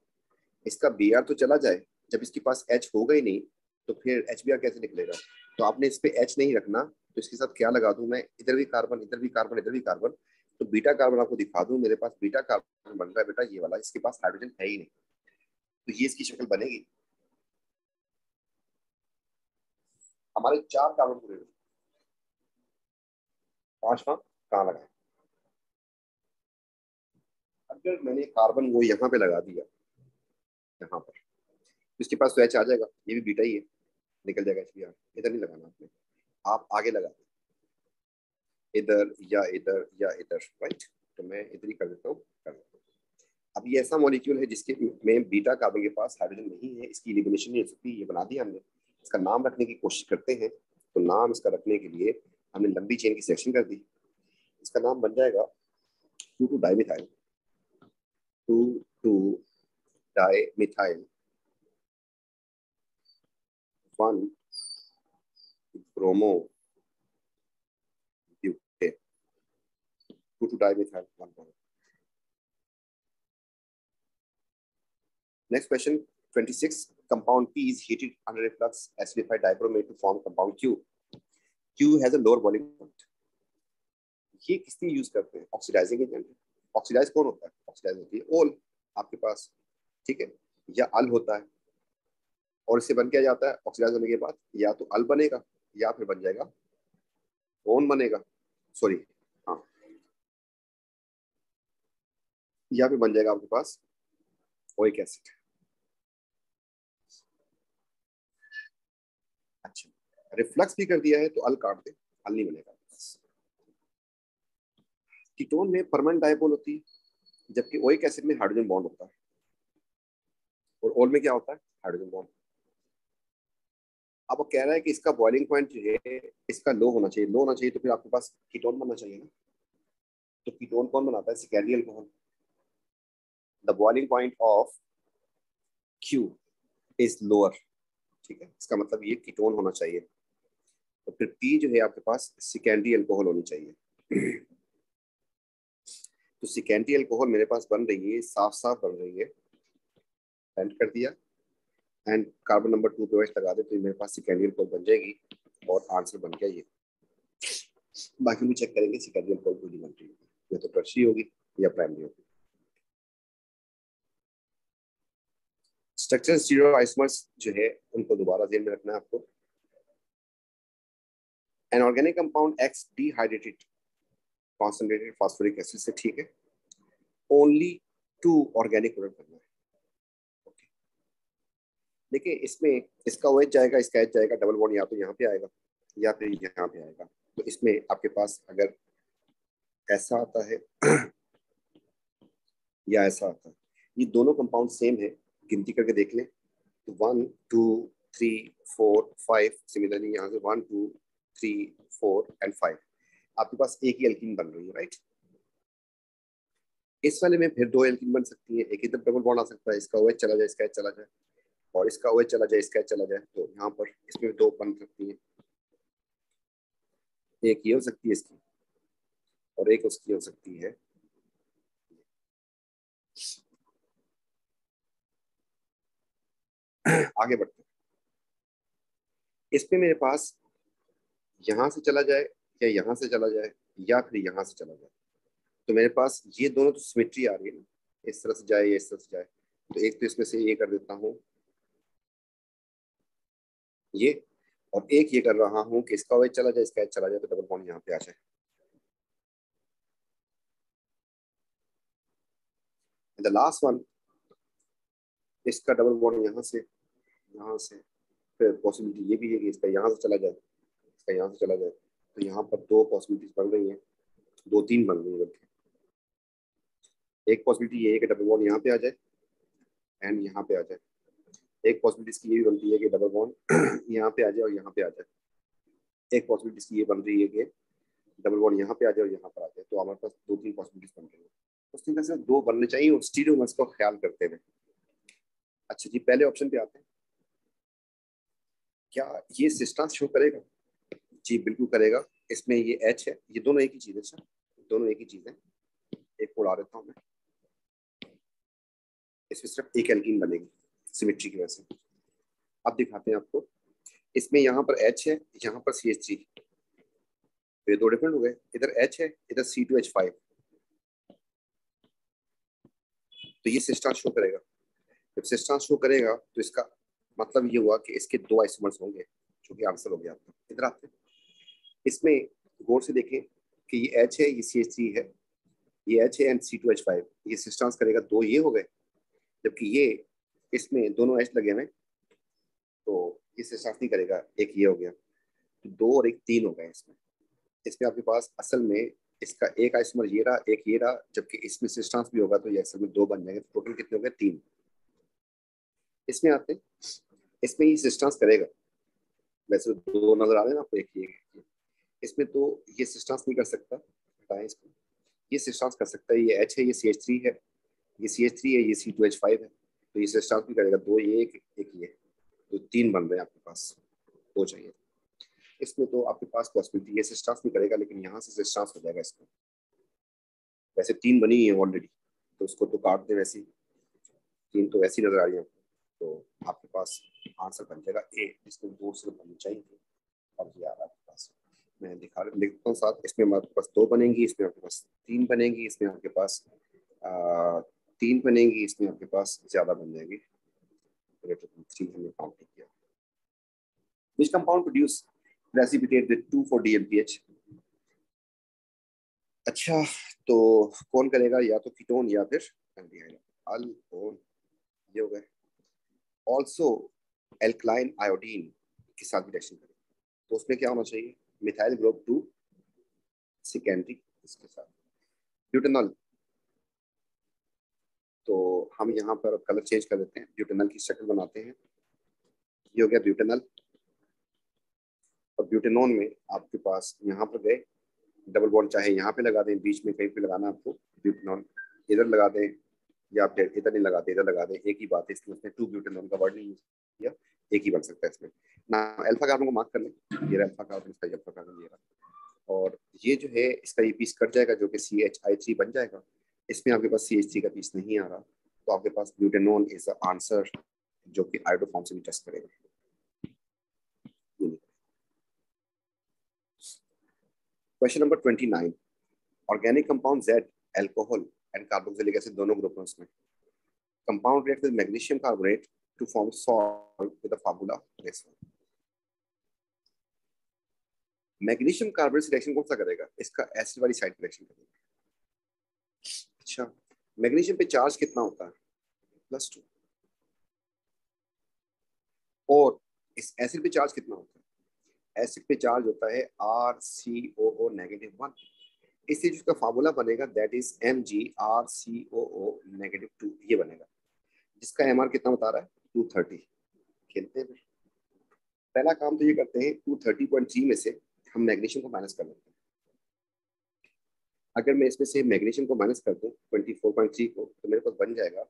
इसका Br तो चला जाए, जब इसके पास H होगा ही नहीं तो फिर HBr कैसे निकलेगा। तो आपने इस पे H नहीं रखना, तो इसके साथ क्या लगा दूं मैं, इधर भी कार्बन, इधर भी कार्बन, इधर भी कार्बन, तो बीटा कार्बन आपको दिखा दूं, मेरे पास बीटा कार्बन बन रहा है बेटा, ये वाला, इसके पास हाइड्रोजन है ही नहीं, तो ये इसकी शक्ल बनेगी। हमारे 4 कार्बन पूरे, 5वां कहाँ लगा, अगर मैंने कार्बन वो यहाँ पे लगा दिया, यहाँ पर, इसके पास तो H आ जाएगा, ये भी बीटा ही है, निकल जाएगा HBr। इधर नहीं लगाना आपने, आप आगे लगा दें, इधर या इधर या इधर, राइट। तो मैं इधर ही कर देता हूँ, कर देता हूँ। अब ये ऐसा मॉलिक्यूल है जिसके में बीटा कार्बन के पास हाइड्रोजन नहीं है, इसकी एलिमिनेशन नहीं हो सकती, ये बना दिया हमने। इसका नाम रखने की कोशिश करते हैं, तो नाम इसका रखने के लिए हमने लंबी चेन की सिलेक्शन कर दी। इसका नाम बन जाएगा 2,2 dimethyl, 2,2 dimethyl 1 bromo butane, 2,2 dimethyl 1 bromo. Next question, 26. Compound P is heated under a flux acidified dibromate to form compound Q. Q has a lower boiling point. ये किस लिए यूज करते हैं? Oxidising agent. ऑक्सीडाइज कौन होता है? Oxidise होती है ओल आपके पास, ठीक है, या अल होता है। और इससे बन क्या जाता है ऑक्सीडाइज होने के बाद? या तो अल बनेगा या फिर बन जाएगा ओन बनेगा, सॉरी, हाँ, या फिर बन जाएगा आपके पास ओइक एसिड। अच्छा, रिफ्लक्स भी कर दिया है तो अल काट दे, अल नहीं बनेगा। कीटोन में परमानेंट डायपोल होती है, जबकि ओइक एसिड में हाइड्रोजन बॉन्ड होता है। और ओल में क्या होता है? Hydrogen bond. अब वो कह रहा है कि इसका बॉइलिंग पॉइंट जो है इसका लो होना चाहिए। लो होना चाहिए तो फिर आपके पास कीटोन बनना चाहिए ना। तो कीटोन कौन बनाता है? Secondary alcohol. The boiling point of Q is lower, ठीक है, इसका मतलब ये कीटोन होना चाहिए। तो फिर पी जो है आपके पास सेकेंडरी अल्कोहल होनी चाहिए। तो सेकेंडरी अल्कोहल मेरे पास बन रही है, साफ साफ बन रही है, एंड कर दिया, एंड कार्बन नंबर 2 पे लगा दे तो मेरे पास सेकेंडरी अल्कोहल बन जाएगी। और आंसर बन गया ये। बाकी भी चेक करेंगे सेकेंडरी अल्कोहल पूरी बन रही है, या तो टर्शियरी होगी या प्राइमरी होगी। स्ट्रक्चर स्टीरियोआइसोमर्स जो है उनको दोबारा ध्यान में रखना है आपको। An organic compound x dehydrated concentrated phosphoric acid से, ठीक है, ओनली 2 ऑर्गेनिक प्रोडक्ट बनना है। ओके, देखिए इसमें इसका OH जाएगा, इसका H जाएगा, डबल बॉन्ड या तो यहाँ पे आएगा या फिर यहाँ पे आएगा। तो इसमें आपके पास अगर ऐसा आता है या ऐसा आता है, ये दोनों कंपाउंड सेम है, गिनती करके देख लें तो 1 2 3 4 5, सिमिलरली यहाँ से 1 2 3 4 एंड 5, आपके पास एक ही एल्कीन बन रही है, राइट। इस वाले में फिर 2 एल्कीन बन सकती है, एक इधर डबल बॉन्ड आ सकता है, इसका OH चला जाए, इसका H चला जाए, और इसका OH चला जाए, इसका H चला जाए, तो यहाँ पर इसमें 2 बन सकती है। एक ये हो सकती है इसकी, और एक उसकी हो सकती है। आगे बढ़ते हैं। इसमें मेरे पास यहाँ से चला जाए या यहाँ से चला जाए या फिर यहाँ से चला जाए, तो मेरे पास ये दोनों तो सिमेट्री आ रही है ना, इस तरह से जाए या इस तरह से जाए। तो एक तो इसमें से ये कर देता हूँ ये, और एक ये कर रहा हूँ कि इसका OH चला जाए, इसका H चला जाए, तो डबल बॉन्ड यहाँ पे आ जाए। द लास्ट वन, इसका डबल बॉन्ड यहाँ से, फिर पॉसिबिलिटी ये भी है कि इसका यहाँ से चला जाए, इसका यहाँ से चला जाए। तो यहाँ पर 2 पॉसिबिलिटीज बन रही हैं, 2 3 बन रही है बल्कि। एक पॉसिबिलिटी ये है कि डबल बॉन्ड यहाँ पे आ जाए एंड यहाँ पे आ जाए। एक पॉसिबिलिटी इसकी ये भी बनती है कि डबल बॉन्ड यहाँ पे आ जाए और यहाँ पे आ जाए। एक पॉसिबिलिटी इसकी ये बन रही है कि डबल बॉन्ड यहाँ पे आ जाए और यहाँ पर आ जाए। तो हमारे पास 2 3 पॉसिबिलिटीज बन रही है। उस तरीके से 2 बनने चाहिए और स्टीरियोमर्स को ख्याल करते हुए। अच्छा जी, पहले ऑप्शन पे आते हैं। क्या ये सिस्टम शो करेगा? जी बिल्कुल करेगा। इसमें ये H है, ये दोनों एक ही चीज है सर, दोनों एक ही चीज है। एक उड़ा देता हूँ मैं, इसमें सिर्फ एक एल्कीन बनेगी सिमेट्री की वजह से। अब दिखाते हैं आपको। इसमें यहाँ पर H है, यहाँ पर CH3, तो ये 2 डिफरेंट हो गए। इधर H है, इधर C2H5, तो ये सिस्टम शो करेगा। जब सिस्टम शो करेगा तो इसका मतलब ये हुआ कि इसके 2 आइसोमर्स होंगे, जो कि आंसर हो गया आपका। इधर आते हैं, इसमें गौर से देखें कि ये H है, ये CH3 है, ये H है एंड C2H5, ये सिस्टम्स करेगा, 2 ये हो गए, जबकि ये इसमें दोनों H लगे हुए, तो ये सिस्टम्स नहीं करेगा, एक ये हो गया। तो 2 और 1 3 हो गए इसमें। इसमें आपके पास असल में इसका एक आइसोमर ये रहा, एक ये रहा, जबकि इसमें सिस्टम्स भी होगा तो ये असल में 2 बन जाएंगे। तो टोटल कितने हो गए? 3। इसमें आते हैं, इसमें ये सिस्टम्स करेगा, वैसे 2 नजर आ रहे हैं ना आपको, एक ये। इसमें तो ये सिस्टम्स नहीं कर सकता, हटाएं इसको। ये सिस्टम्स कर सकता है, ये H है, ये CH3 है, ये CH3 है, ये C2H5 है, तो ये सिस्टम्स भी करेगा। 2 ये, एक ये, तो 3 बन रहे हैं आपके पास, 2 चाहिए। इसमें तो आपके पास पॉसिबिलिटी ये सिस्टम्स नहीं करेगा, लेकिन यहाँ से सिस्टम्स हो जाएगा इसका। वैसे 3 बनी है ऑलरेडी, तो उसको तो काट दे, वैसे 3 तो ऐसी नजर आ रही है। तो आपके पास आंसर बन जाएगा A, जिसमें 2 सिर्फ बननी चाहिए थी, और ये आ रहा है आपके पास। मैं दिखा लिखता हूँ साथ। इसमें आपके पास 2 बनेंगी, इसमें आपके पास 3 बनेंगी, इसमें आपके पास 3 बनेंगी, इसमें आपके पास ज्यादा बन जाएंगी। 3 हमने काउंट किया। Which compound produce precipitate with 2,4-DMPH? अच्छा, तो कौन करेगा? या तो कीटोन या फिर एल्डिहाइड। अल्कोहल ये हो गए। ऑल्सो एल्कलाइन आयोडीन के साथ भी रिएक्शन करेगा, तो उसमें क्या होना चाहिए? मिथाइल ग्रुप 2 सेकेंडरी इसके साथ ब्यूटेनॉल। तो हम यहाँ पर कलर चेंज कर देते हैं, ब्यूटेनॉल की शक्ल बनाते हैं। ये हो गया ब्यूटेनॉल। और ब्यूटेनॉन में आपके पास यहाँ पर गए डबल बॉन्ड, चाहे यहाँ पे लगा दें, बीच में कहीं पे लगाना आपको ब्यूटेनॉन, इधर लगा दें या फिर इधर नहीं लगाते, इधर लगा दें, एक ही बात है। इसमें उसने 2 ब्यूटेनॉन का वर्ड नहीं यूज किया, एक ही बन सकता है इसमें ना। अल्फा कार्बन को मार्क कर लें, ये अल्फा कार्बन, इसका अल्फा कार्बन ये रहा। और ये जो है इसका ये पीस कट जाएगा, जो कि CHI3 बन जाएगा। इसमें आपके पास CH3 का पीस नहीं आ रहा, तो आपके पास ब्यूटेनॉन इज द आंसर, जो कि आयोडो फॉर्म से भी टेस्ट करेगा। Question number 29। Organic compound Z, alcohol and carboxylic acid दोनों ग्रुप हैं उसमें। Compound react with magnesium carbonate to form salt with the formula this one. Magnesium carbonate reaction कौन सा करेगा? इसका एसिड वाली साइड रिएक्शन करेगा। अच्छा, मैग्नीशियम पे चार्ज कितना होता है? +2। और इस एसिड पे चार्ज कितना होता है? एसिड पे चार्ज होता है RCOO -1। इससे जिसका फार्मूला बनेगा दैट इज MgRCOO -2, ये बनेगा, जिसका MR कितना बता रहा है? 230। खेलते हैं फिर। पहला काम तो ये करते हैं, 230.3 में से हम मैग्नीशियम को माइनस कर लेते हैं। अगर मैं इसमें से मैग्नीशियम को माइनस कर दूं 24.3 को, तो मेरे पास बन जाएगा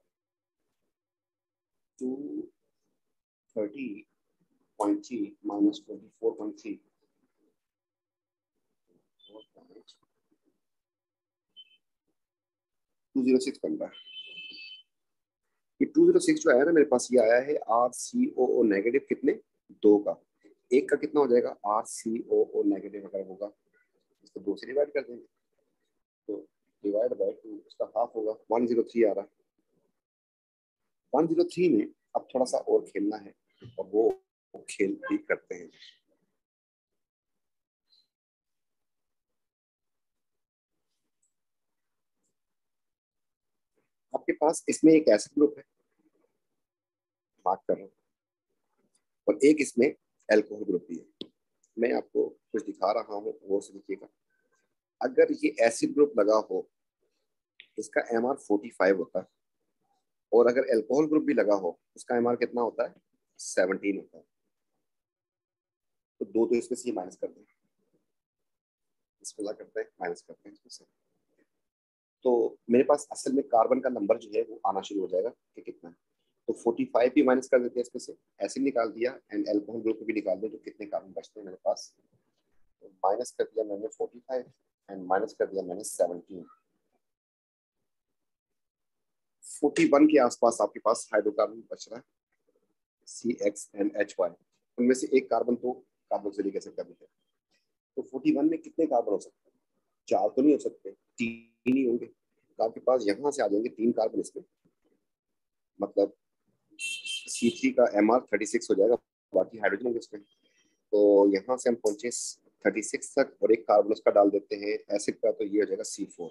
230.3 माइनस 24.3, 206 बन रहा है। ये 206 जो आया ना मेरे पास, ये आया है RCOO नेगेटिव कितने? 2 का। एक का कितना हो जाएगा? RCOO नेगेटिव अगर होगा, इसको 2 से डिवाइड कर देंगे, तो डिवाइड बाय 2, इसका हाफ होगा, 103 आ रहा है। 103 में अब थोड़ा सा और खेलना है, और वो खेल भी करते हैं। आपके पास इसमें एक एसिड ग्रुप है, मार्क कर रहा हूँ, और एक इसमें एल्कोहल ग्रुप भी है। मैं आपको कुछ दिखा रहा हूँ, वो से देखिएगा। अगर ये एसिड ग्रुप लगा हो, इसका MR 45 होता है, और अगर एल्कोहल ग्रुप भी लगा हो, इसका MR कितना होता है? 17 होता है। तो 2 तो इसमें से माइनस कर दें, इसमें क्या करते हैं? माइनस करते हैं इसमें से। तो मेरे पास असल में कार्बन का नंबर जो है वो आना शुरू हो जाएगा कि कितना है। तो 45 भी माइनस कर देते हैं इसमें से, एसिड निकाल दिया, एंड एल्कोहल ग्रुप भी निकाल दिया, तो कितने कार्बन बचते हैं मेरे पास? तो माइनस कर दिया मैंने 45, एंड माइनस कर दिया मैंने 17। 41 के आसपास आपके पास हाइड्रोकार्बन बच रहा है, CXNHY। उनमें से एक कार्बन तो कार्बोक्सिलिक एसिड का भी है। तो 41 में कितने कार्बन हो सकते हैं? 4 तो नहीं हो सकते, 3 ही होंगे। तो आपके पास यहाँ से आ जाएंगे 3 कार्बन इसमें, मतलब C3 का MR 36 हो जाएगा, बाकी हाइड्रोजन होंगे इसमें। तो यहाँ से हम पहुंचे 36 तक, और एक कार्बन उसका डाल देते हैं एसिड का, तो ये हो जाएगा C4।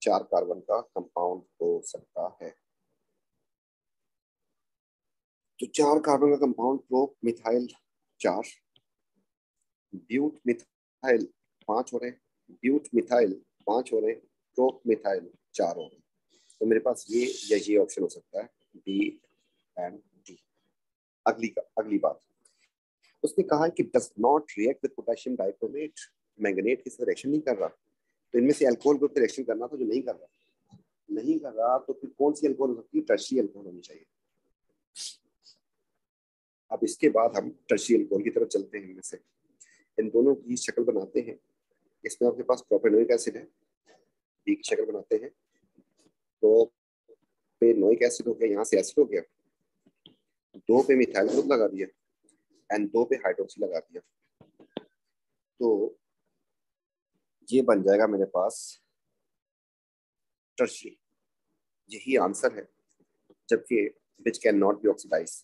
4 कार्बन का कंपाउंड हो सकता है। तो 4 कार्बन का compound pro methyl 4, but methyl 5 हो रहे हैं, ब्यूट मिथाइल 5 हो रहे हैं, प्रोप मिथाइल 4 हो रहे हैं। तो मेरे पास ये या ये ऑप्शन हो सकता है, B एंड D। अगली बात, उसने कहा कि does not react with potassium dichromate, manganate के साथ रिएक्शन नहीं कर रहा। तो इनमें से अल्कोहल ग्रुप पे रिएक्शन करना था, जो नहीं कर रहा। नहीं कर रहा, तो फिर कौन सी अल्कोहल हो सकती है? टर्शियरी अल्कोहल होनी चाहिए। अब इसके बाद हम टर्शियरी अल्कोहल की तरफ चलते हैं। इनमें से इन दोनों की शक्ल बनाते हैं। इसमें आपके पास प्रोपेनोइक एसिड है, बी की शक्ल बनाते हैं। तो पेनोइक एसिड हो गया, यहाँ से एसिड हो गया, 2 पे मिथाइल ग्रुप लगा दिया, एंड 2 पे हाइड्रोक्सी लगा दिया। तो ये बन जाएगा मेरे पास टर्शरी, यही आंसर है, जबकि which can not be oxidise.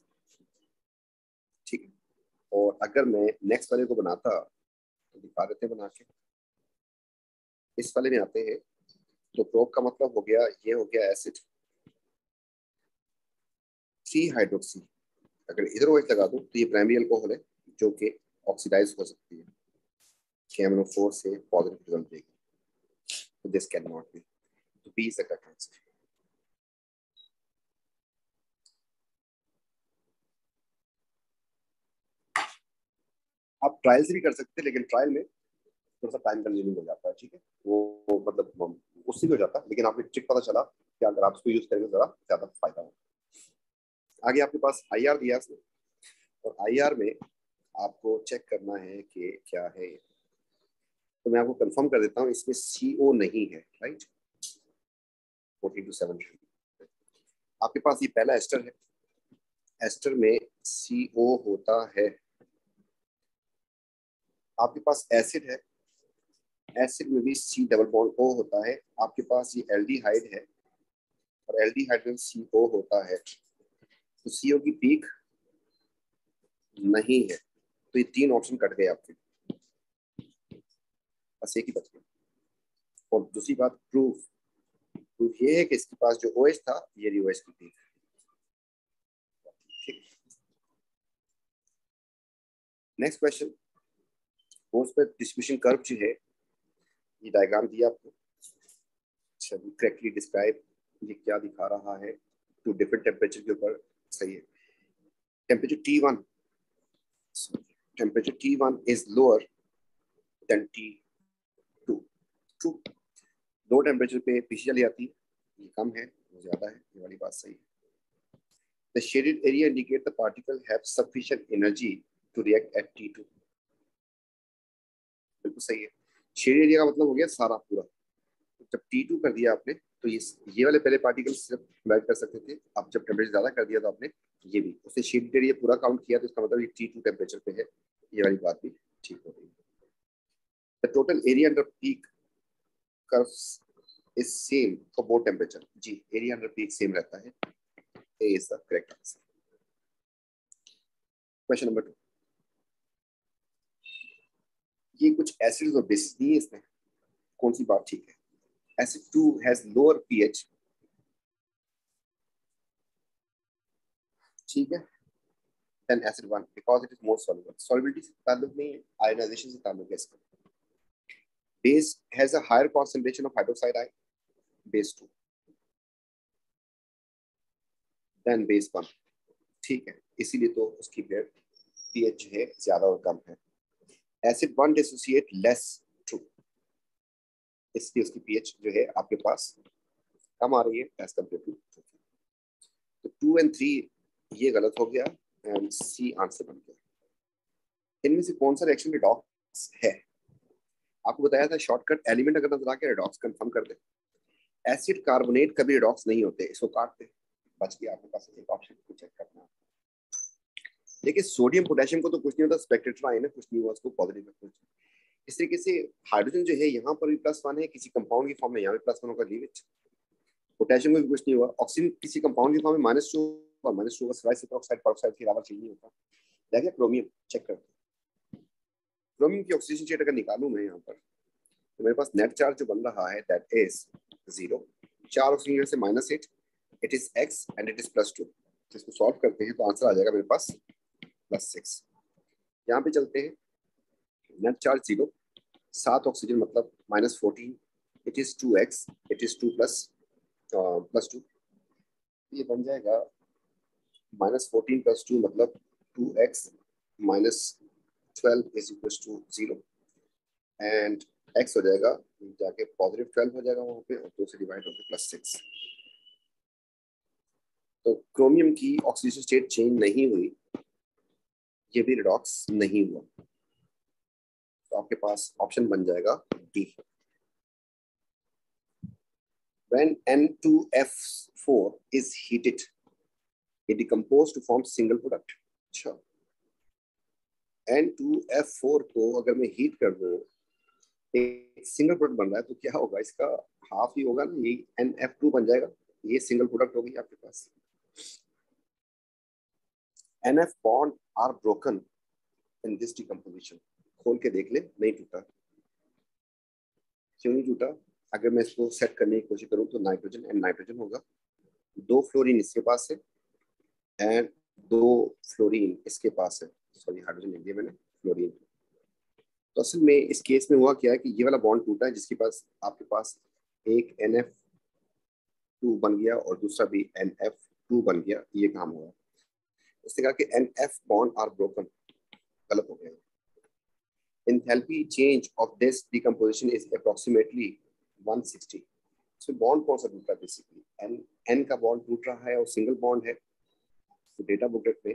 ठीक है, और अगर मैं नेक्स्ट वाले को बनाता तो दिखा देते हैं बना के। इस वाले में आते हैं, तो प्रोप का मतलब हो गया, ये हो गया एसिड 3 हाइड्रोक्सी। अगर इधर OH लगा दूं तो ये प्राइमरी अल्कोहल है जो कि ऑक्सीडाइज हो सकती है, KMnO4 से पॉजिटिव रिजल्ट देगी, तो दिस कैन नॉट बी, तो B is the correct answer. आप ट्रायल से भी कर सकते हैं, लेकिन ट्रायल में थोड़ा सा टाइम कंज्यूमिंग हो जाता है। ठीक है, वो मतलब उससे भी हो जाता है, लेकिन आपको ट्रिक पता चला कि अगर आप उसको यूज करेंगे जरा ज्यादा फायदा हो। आगे आपके पास IR दिया है, और IR में आपको चेक करना है कि क्या है, तो मैं आपको कंफर्म कर देता हूँ, इसमें CO नहीं है, राइट। 4273 आपके पास ये पहला एस्टर है, एस्टर में CO होता है। आपके पास एसिड है, एसिड में भी C डबल बॉन्ड O होता है। आपके पास ये एल्डिहाइड है, और एल्डिहाइड में CO होता है, तो CO की पीक नहीं है, तो ये 3 ऑप्शन कट गए आपके, बस एक ही बच गया। और दूसरी बात, प्रूफ प्रूफ ये है कि इसके पास जो OH था, ये रही OH की पीक। ठीक, नेक्स्ट क्वेश्चन, फोर्स पर डिस्ट्रीब्यूशन कर्व जो है, ये डायग्राम दिया आपको, करेक्टली डिस्क्राइब, ये क्या दिखा रहा है, टू डिफरेंट टेम्परेचर के ऊपर, सही है। Temperature T1, temperature T1 is lower than T2, true. Low temperature पे पीछे चली जाती है, ये कम है, वो ज्यादा है, ये वाली बात सही है। The shaded area indicate the particle have sufficient energy to react at T2, बिल्कुल सही है। शेडेड एरिया का मतलब हो गया सारा पूरा, जब T2 कर दिया आपने तो ये वाले पहले पार्टिकल सिर्फ मेल्ट कर सकते थे, अब जब टेम्परेचर ज्यादा कर दिया तो आपने ये भी, उससे शेडेड एरिया पूरा काउंट किया, तो इसका मतलब ये T2 टेम्परेचर पे है, ये वाली बात भी ठीक हो गई। The total area under peak curves is same for both temperature, जी एरिया अंडर पीक सेम रहता है, A is the correct answer. Question number 2, ये कुछ एसिड्स और बेसिस नहीं है इसमें, कौन सी बात ठीक है। एसिड 2 हैज लोअर pH, ठीक है, than acid 1 because it is more soluble, solubility से ताल्लुक नहीं है, आयनाइजेशन से ताल्लुक है इसका। Base has a higher concentration of hydroxide ion, base 2 than base 1, ठीक है, इसीलिए तो उसकी pH है ज्यादा और कम है। एसिड 1 डिसोसिएट लेस, ट्रू, इसलिए उसकी pH जो है आपके पास कम आ रही है एज कम्पेयर टू। तो 2 और 3 ये गलत हो गया, एंड C आंसर बन गया। इनमें से कौन सा रिएक्शन रिडॉक्स है, आपको बताया था शॉर्टकट एलिमेंट अगर नजर आके रिडॉक्स कंफर्म कर दे। एसिड कार्बोनेट कभी रिडॉक्स नहीं होते, इसको काट दे, बच गया आपके पास एक ऑप्शन को चेक करना। देखिए सोडियम पोटेशियम को तो कुछ नहीं होता, स्पेक्ट्रेटर आए ना, कुछ नहीं हुआ, उसको पॉजिटिव कुछ। इस तरीके से हाइड्रोजन जो है यहाँ पर भी +1 है, किसी कंपाउंड की फॉर्म में यहाँ भी +1 होगा, लीव इट। पोटेशियम को भी कुछ नहीं हुआ, ऑक्सीजन किसी कंपाउंड की फॉर्म में -2 और -2 का सिवाय सुपरऑक्साइड परऑक्साइड के अलावा चीज नहीं होता। देखिए क्रोमियम चेक करते हैं, क्रोमियम की ऑक्सीजन स्टेट अगर निकालूं मैं यहाँ पर, तो मेरे पास नेट चार्ज जो बन रहा है दैट इज 0, 4 ऑक्सीजन से -8, it is x and it is +2। इसको सॉल्व करते हैं तो आंसर आ जाएगा मेरे पास +6। यहाँ पे चलते हैं, नेट चार्ज 0, 7 ऑक्सीजन मतलब -14, it is 2x, it is 2 +2, ये बन जाएगा -14 + 2 मतलब 2x -12 is equal to 0, and x हो जाएगा जाके +12 हो जाएगा वहां पे, और 2 से डिवाइड होकर +6। तो क्रोमियम की ऑक्सीजन स्टेट चेंज नहीं हुई, ये भी रिडॉक्स नहीं हुआ, तो आपके पास ऑप्शन बन जाएगा D. When N2F4 is heated, it decomposes to form single product. अच्छा, N2F4 को अगर मैं हीट कर दूं, एक सिंगल प्रोडक्ट बन रहा है, तो क्या होगा, इसका हाफ ही होगा ना, ये NF2 बन जाएगा। ये सिंगल प्रोडक्ट होगी आपके पास। NF bond are broken in this decomposition. खोल के देख ले, नहीं टूटा। क्यों नहीं टूटा? अगर मैं इसको सेट करने की कोशिश करूं तो नाइट्रोजन एंड नाइट्रोजन होगा, 2 फ्लोरीन इसके पास है एंड 2 फ्लोरीन इसके पास है। सॉरी, हाइड्रोजन लिख दिया मैंने, फ्लोरीन। तो असल में इस केस में हुआ क्या है कि ये वाला बॉन्ड टूटा है, जिसके पास आपके पास एक NF2 बन गया और दूसरा भी NF2 बन गया। ये काम हुआ। उसने कहा कि NF बॉन्ड आर ब्रोकन, गलत हो गया। Enthalpy change of this decomposition is approximately 160. So bond कौन सा टूट रहा है? बेसिकली N का बॉन्ड टूट रहा है और सिंगल बॉन्ड है। तो डेटा बुकलेट में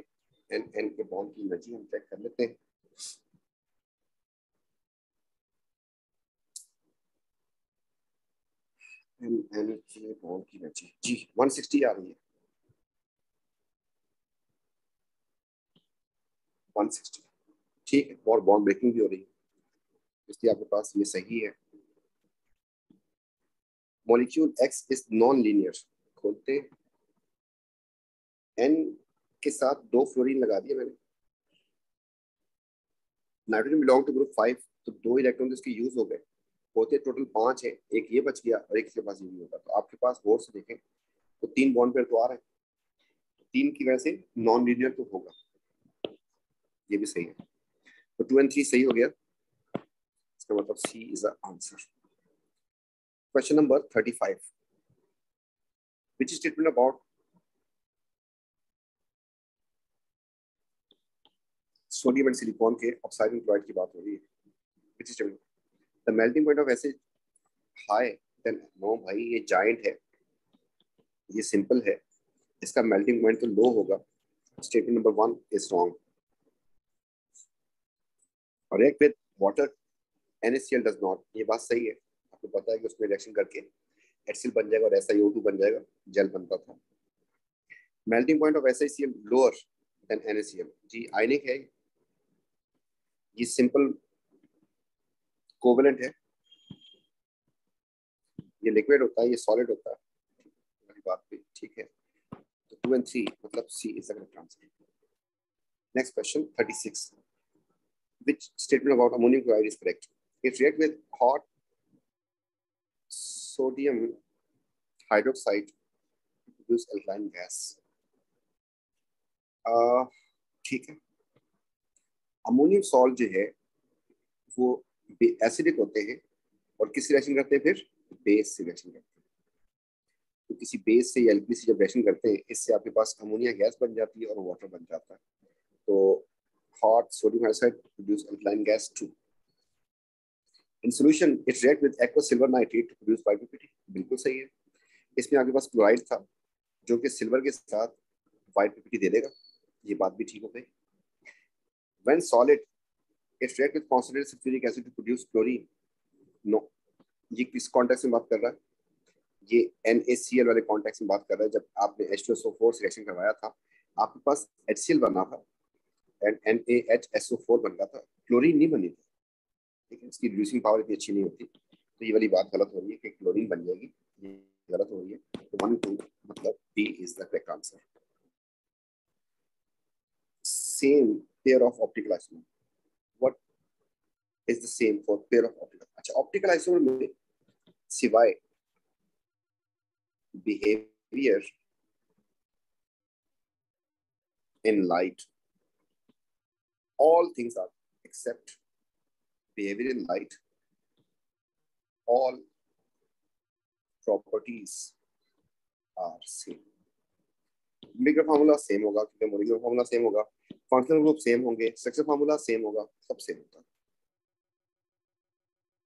N के बॉन्ड की एनर्जी हम चेक कर लेते हैं। N के बॉन्ड की एनर्जी जी 160 आ रही है। 160 ठीक है, और बॉन्ड ब्रेकिंग भी हो रही है, इसलिए आपके पास ये सही है। Molecule X is non linear. खोलते, N के साथ 2 फ्लोरीन लगा दिए मैंने। नाइट्रोजन बिलोंग टू ग्रुप 5, तो 2 इलेक्ट्रॉन इसके यूज हो गए। होते टोटल 5 है, एक ये बच गया और एक इसके पास यूज होगा। तो आपके पास गौर से देखें तो 3 बॉन्ड पेयर तो आ रहे हैं, 3 की वजह से नॉन लीनियर तो होगा। ये भी सही है, तो 2 and 3 सही हो गया। इसका मतलब C is the answer. Question number 35, which statement about sodium and silicon के ऑक्साइड एंड क्लोराइड की बात हो रही है। Which statement? The melting point of acid high than. No भाई, ये जायंट है, ये सिंपल है, इसका मेल्टिंग पॉइंट तो लो होगा। Statement number 1 is wrong. React with water NaCl does not, ये बात सही है। आपको पता है कि उसमें रिएक्शन करके HCl बन जाएगा और SiO2 बन जाएगा, जेल बनता था। Melting point of SiCl lower than NaCl, जी आयनिक है, ये सिंपल कोवेलेंट है। ये लिक्विड होता है, ये सॉलिड होता है, वाली बात भी ठीक है। तो 2 and 3 मतलब C is the correct answer. Next question 36, which statement about ammonium chloride is correct? It react with hot sodium hydroxide to produce alkaline gas. ठीक है, अमोनियम सॉल्ट जो है वो एसिडिक होते हैं और किस रिएक्शन करते हैं? फिर बेस से रिएक्शन करते हैं। तो किसी बेस से या एल्कली से जब रिएक्शन करते हैं, इससे आपके पास अमोनिया गैस बन जाती है और वाटर बन जाता है। तो hot sodium hydroxide produce alkaline gas too. In solution, it react with aqueous silver nitrate to produce white PPT. बिल्कुल सही है। इसमें आपके पास क्लोराइड था जो कि सिल्वर के साथ व्हाइट PPT दे देगा, ये बात भी ठीक हो गई। When solid, it react with concentrated sulfuric acid to produce chlorine. No, ये किस कॉन्टेक्स्ट में बात कर रहा है? ये NaCl वाले कॉन्टेक्स्ट में बात कर रहा है। जब आपने H2SO4 से रिएक्शन करवाया था, आपके पास HCl बना था एंड NaHSO4 बन रहा था, क्लोरीन नहीं बनी थी। ठीक है, इसकी रिड्यूसिंग पावर इतनी अच्छी नहीं होती। तो ये वाली बात गलत हो रही है कि क्लोरीन बन जाएगी, ये गलत हो रही है। तो 1 2 मतलब B is the correct answer. Same pair of optical isomer, what is the same for pair of optical? अच्छा, ऑप्टिकल आइसोमर में सिवाय behaviour in light, all things are except behavior in light, all properties are same. मिलिक formula same होगा क्योंकि molecular formula same होगा, functional group same होंगे, structure formula same होगा, सब सेम होता है।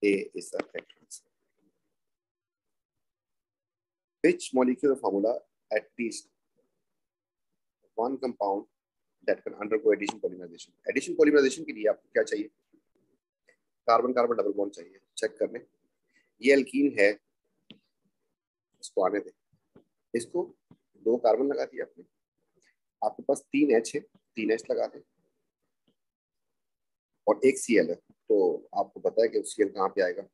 A is the correct answer. Which molecular formula at least one compound that can undergo addition polymerization? Addition polymerization के लिए आपको क्या चाहिए? कार्बन कार्बन डबल बॉन्ड चाहिए। चेक करने, ये एल्कीन है, इसको आने दे, इसको 2 कार्बन लगा दिया आपने, आपके पास 3 H है, 3 H लगा दे। और एक Cl है, तो आपको पता है कि Cl कहाँ पे आएगा,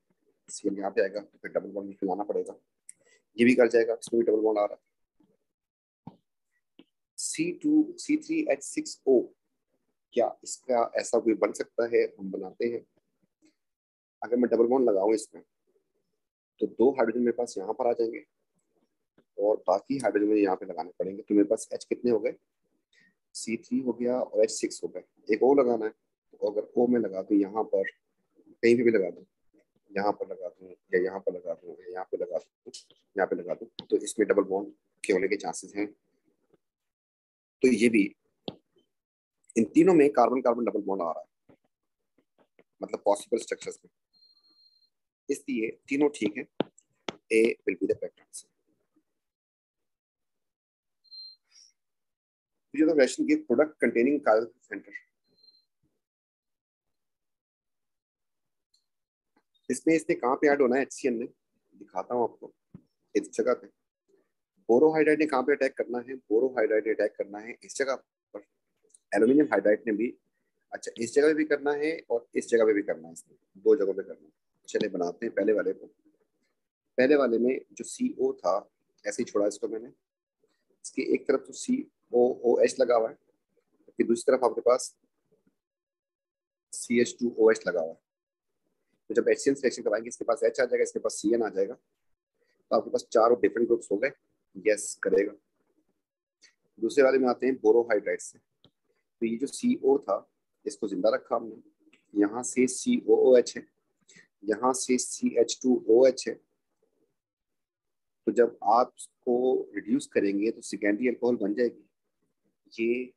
Cl यहाँ पे आएगा, तो फिर डबल बॉन्ड मिलाना पड़ेगा। ये भी कर जाएगा, इसमें भी डबल बॉन्ड आ रहा है। C3H6O, क्या इसका ऐसा कोई बन सकता है? हम बनाते हैं। अगर मैं डबल बॉन्ड लगाऊं इसमें, तो 2 हाइड्रोजन मेरे पास यहाँ पर आ जाएंगे और बाकी हाइड्रोजन मुझे यहाँ पे लगाने पड़ेंगे। तो मेरे पास H कितने हो गए? C3 हो गया और H6 हो गए। एक O लगाना है, तो अगर O में लगा दूं यहाँ पर, कहीं भी लगा दूं, यहाँ पर लगा दूं या यहाँ पर लगा दूं या यहाँ पे लगा दूं, यहाँ पे लगा दूं, तो इसमें डबल बॉन्ड के होने के चांसेस हैं। तो ये भी, इन तीनों में कार्बन कार्बन डबल बॉन्ड आ रहा है, मतलब पॉसिबल स्ट्रक्चर्स में, इसलिए तीनों ठीक है। A will be the correct answer. Reaction give product containing chiral centre. इसमें इसने कहाँ पे ऐड होना है? HCl ने, दिखाता हूँ आपको इस जगह पे। बोरोहाइड्राइड ने कहाँ पे अटैक करना है? बोरोहाइड्राइड ने अटैक करना है इस जगह पर। एल्यूमिनियम हाइड्राइड ने भी, अच्छा, इस जगह पे भी करना है और इस जगह पे भी करना है, इसमें 2 जगहों पे करना है। चलिए बनाते हैं पहले वाले को। पहले वाले में जो CO था, ऐसे ही छोड़ा इसको मैंने। इसकी एक तरफ तो COOH लगा हुआ है, फिर दूसरी तरफ आपके पास CH2OH लगा हुआ है। तो जब HCl सिलेक्शन करवाएंगे, इसके पास H आ जाएगा, इसके पास CN आ जाएगा, तो आपके पास 4 डिफरेंट ग्रुप्स हो गए। यस करेगा। दूसरे वाले में आते हैं बोरोहाइड्राइड से। तो ये जो CO था, इसको जिंदा रखा हमने, यहाँ से COOH है, यहाँ से CH2OH है। तो जब आप इसको रिड्यूस करेंगे तो सेकेंडरी अल्कोहल बन जाएगी। ये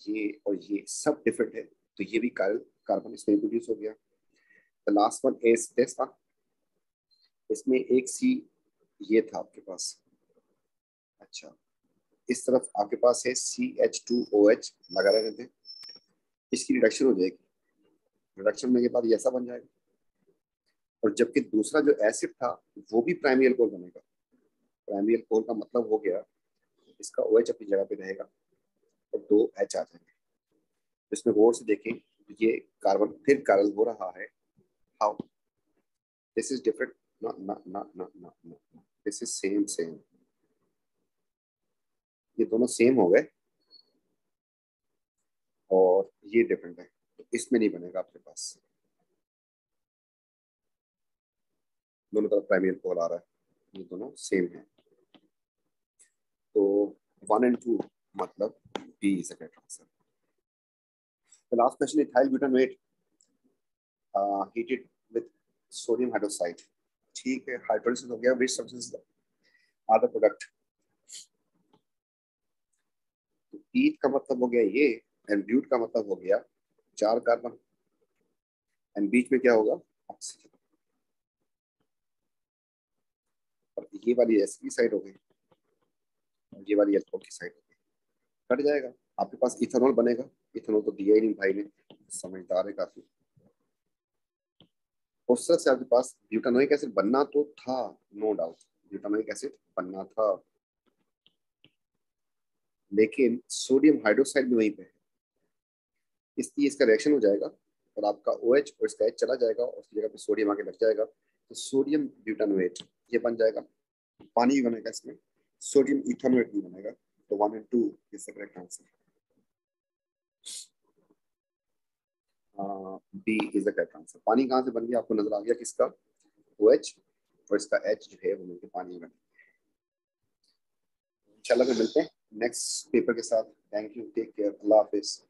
ये और ये सब डिफरेंट है, तो ये भी कार्बन इसमें प्रोड्यूस हो गया। The last one is this था, इसमें एक C ये था आपके पास। अच्छा, इस तरफ आपके पास है CH2OH लगा रहने थे, इसकी रिडक्शन हो जाएगी। रिडक्शन होने के बाद ये ऐसा बन जाएगा, और जबकि दूसरा जो एसिड था वो भी प्राइमरी अल्कोहल बनेगा। प्राइमरी अल्कोहल का मतलब हो गया, इसका OH अपनी जगह पे रहेगा और 2 H आ जाएंगे। इसमें गौर से देखें, ये कार्बन फिर कार्बन हो रहा है। How this is different? ना, दिस इज सेम सेम, ये दोनों सेम हो गए और ये डिफरेंट है, तो इसमें नहीं बनेगा आपके पास। दोनों तरफ प्राइमरी अल्कोहल आ रहा है, ये दोनों सेम है। तो 1 and 2 मतलब B is the correct answer. The last question, ethyl butanoate heated with sodium hydroxide. ठीक है, हाइड्रोलिसिस हो गया। which substances are the product? ईथ का मतलब हो गया ये, एंड ब्यूट का मतलब हो गया 4 कार्बन, एंड बीच में क्या होगा? ऑक्सीजन। और ये वाली एसिड की साइड हो गई और ये वाली अल्कोहल की साइड हो गई, कट जाएगा। आपके पास इथेनॉल बनेगा। इथेनॉल तो दिया ही नहीं भाई ने, समझदार है काफी। उस तरह से आपके पास ब्यूटानोइक एसिड बनना तो था, नो डाउट, ब्यूटानोइक एसिड बनना था, लेकिन सोडियम हाइड्रोक्साइड भी वहीं पे है, इसलिए इसका रिएक्शन हो जाएगा और आपका OH और इसका H चला जाएगा और उसकी जगह पे सोडियम आके लग जाएगा, तो सोडियम ब्यूटानोएट ये बन जाएगा। पानी भी बनेगा इसमें, सोडियम इथेनोएट भी बनेगा। तो 1 and 2 is the correct answer. B is the correct answer. पानी कहाँ से बन गया आपको नजर आ गया? किसका? OH और इसका H जो है वो मिलकर पानी बने। इंशाल्लाह फिर मिलते हैं नेक्स्ट पेपर के साथ। थैंक यू, टेक केयर, अल्लाह हाफिज।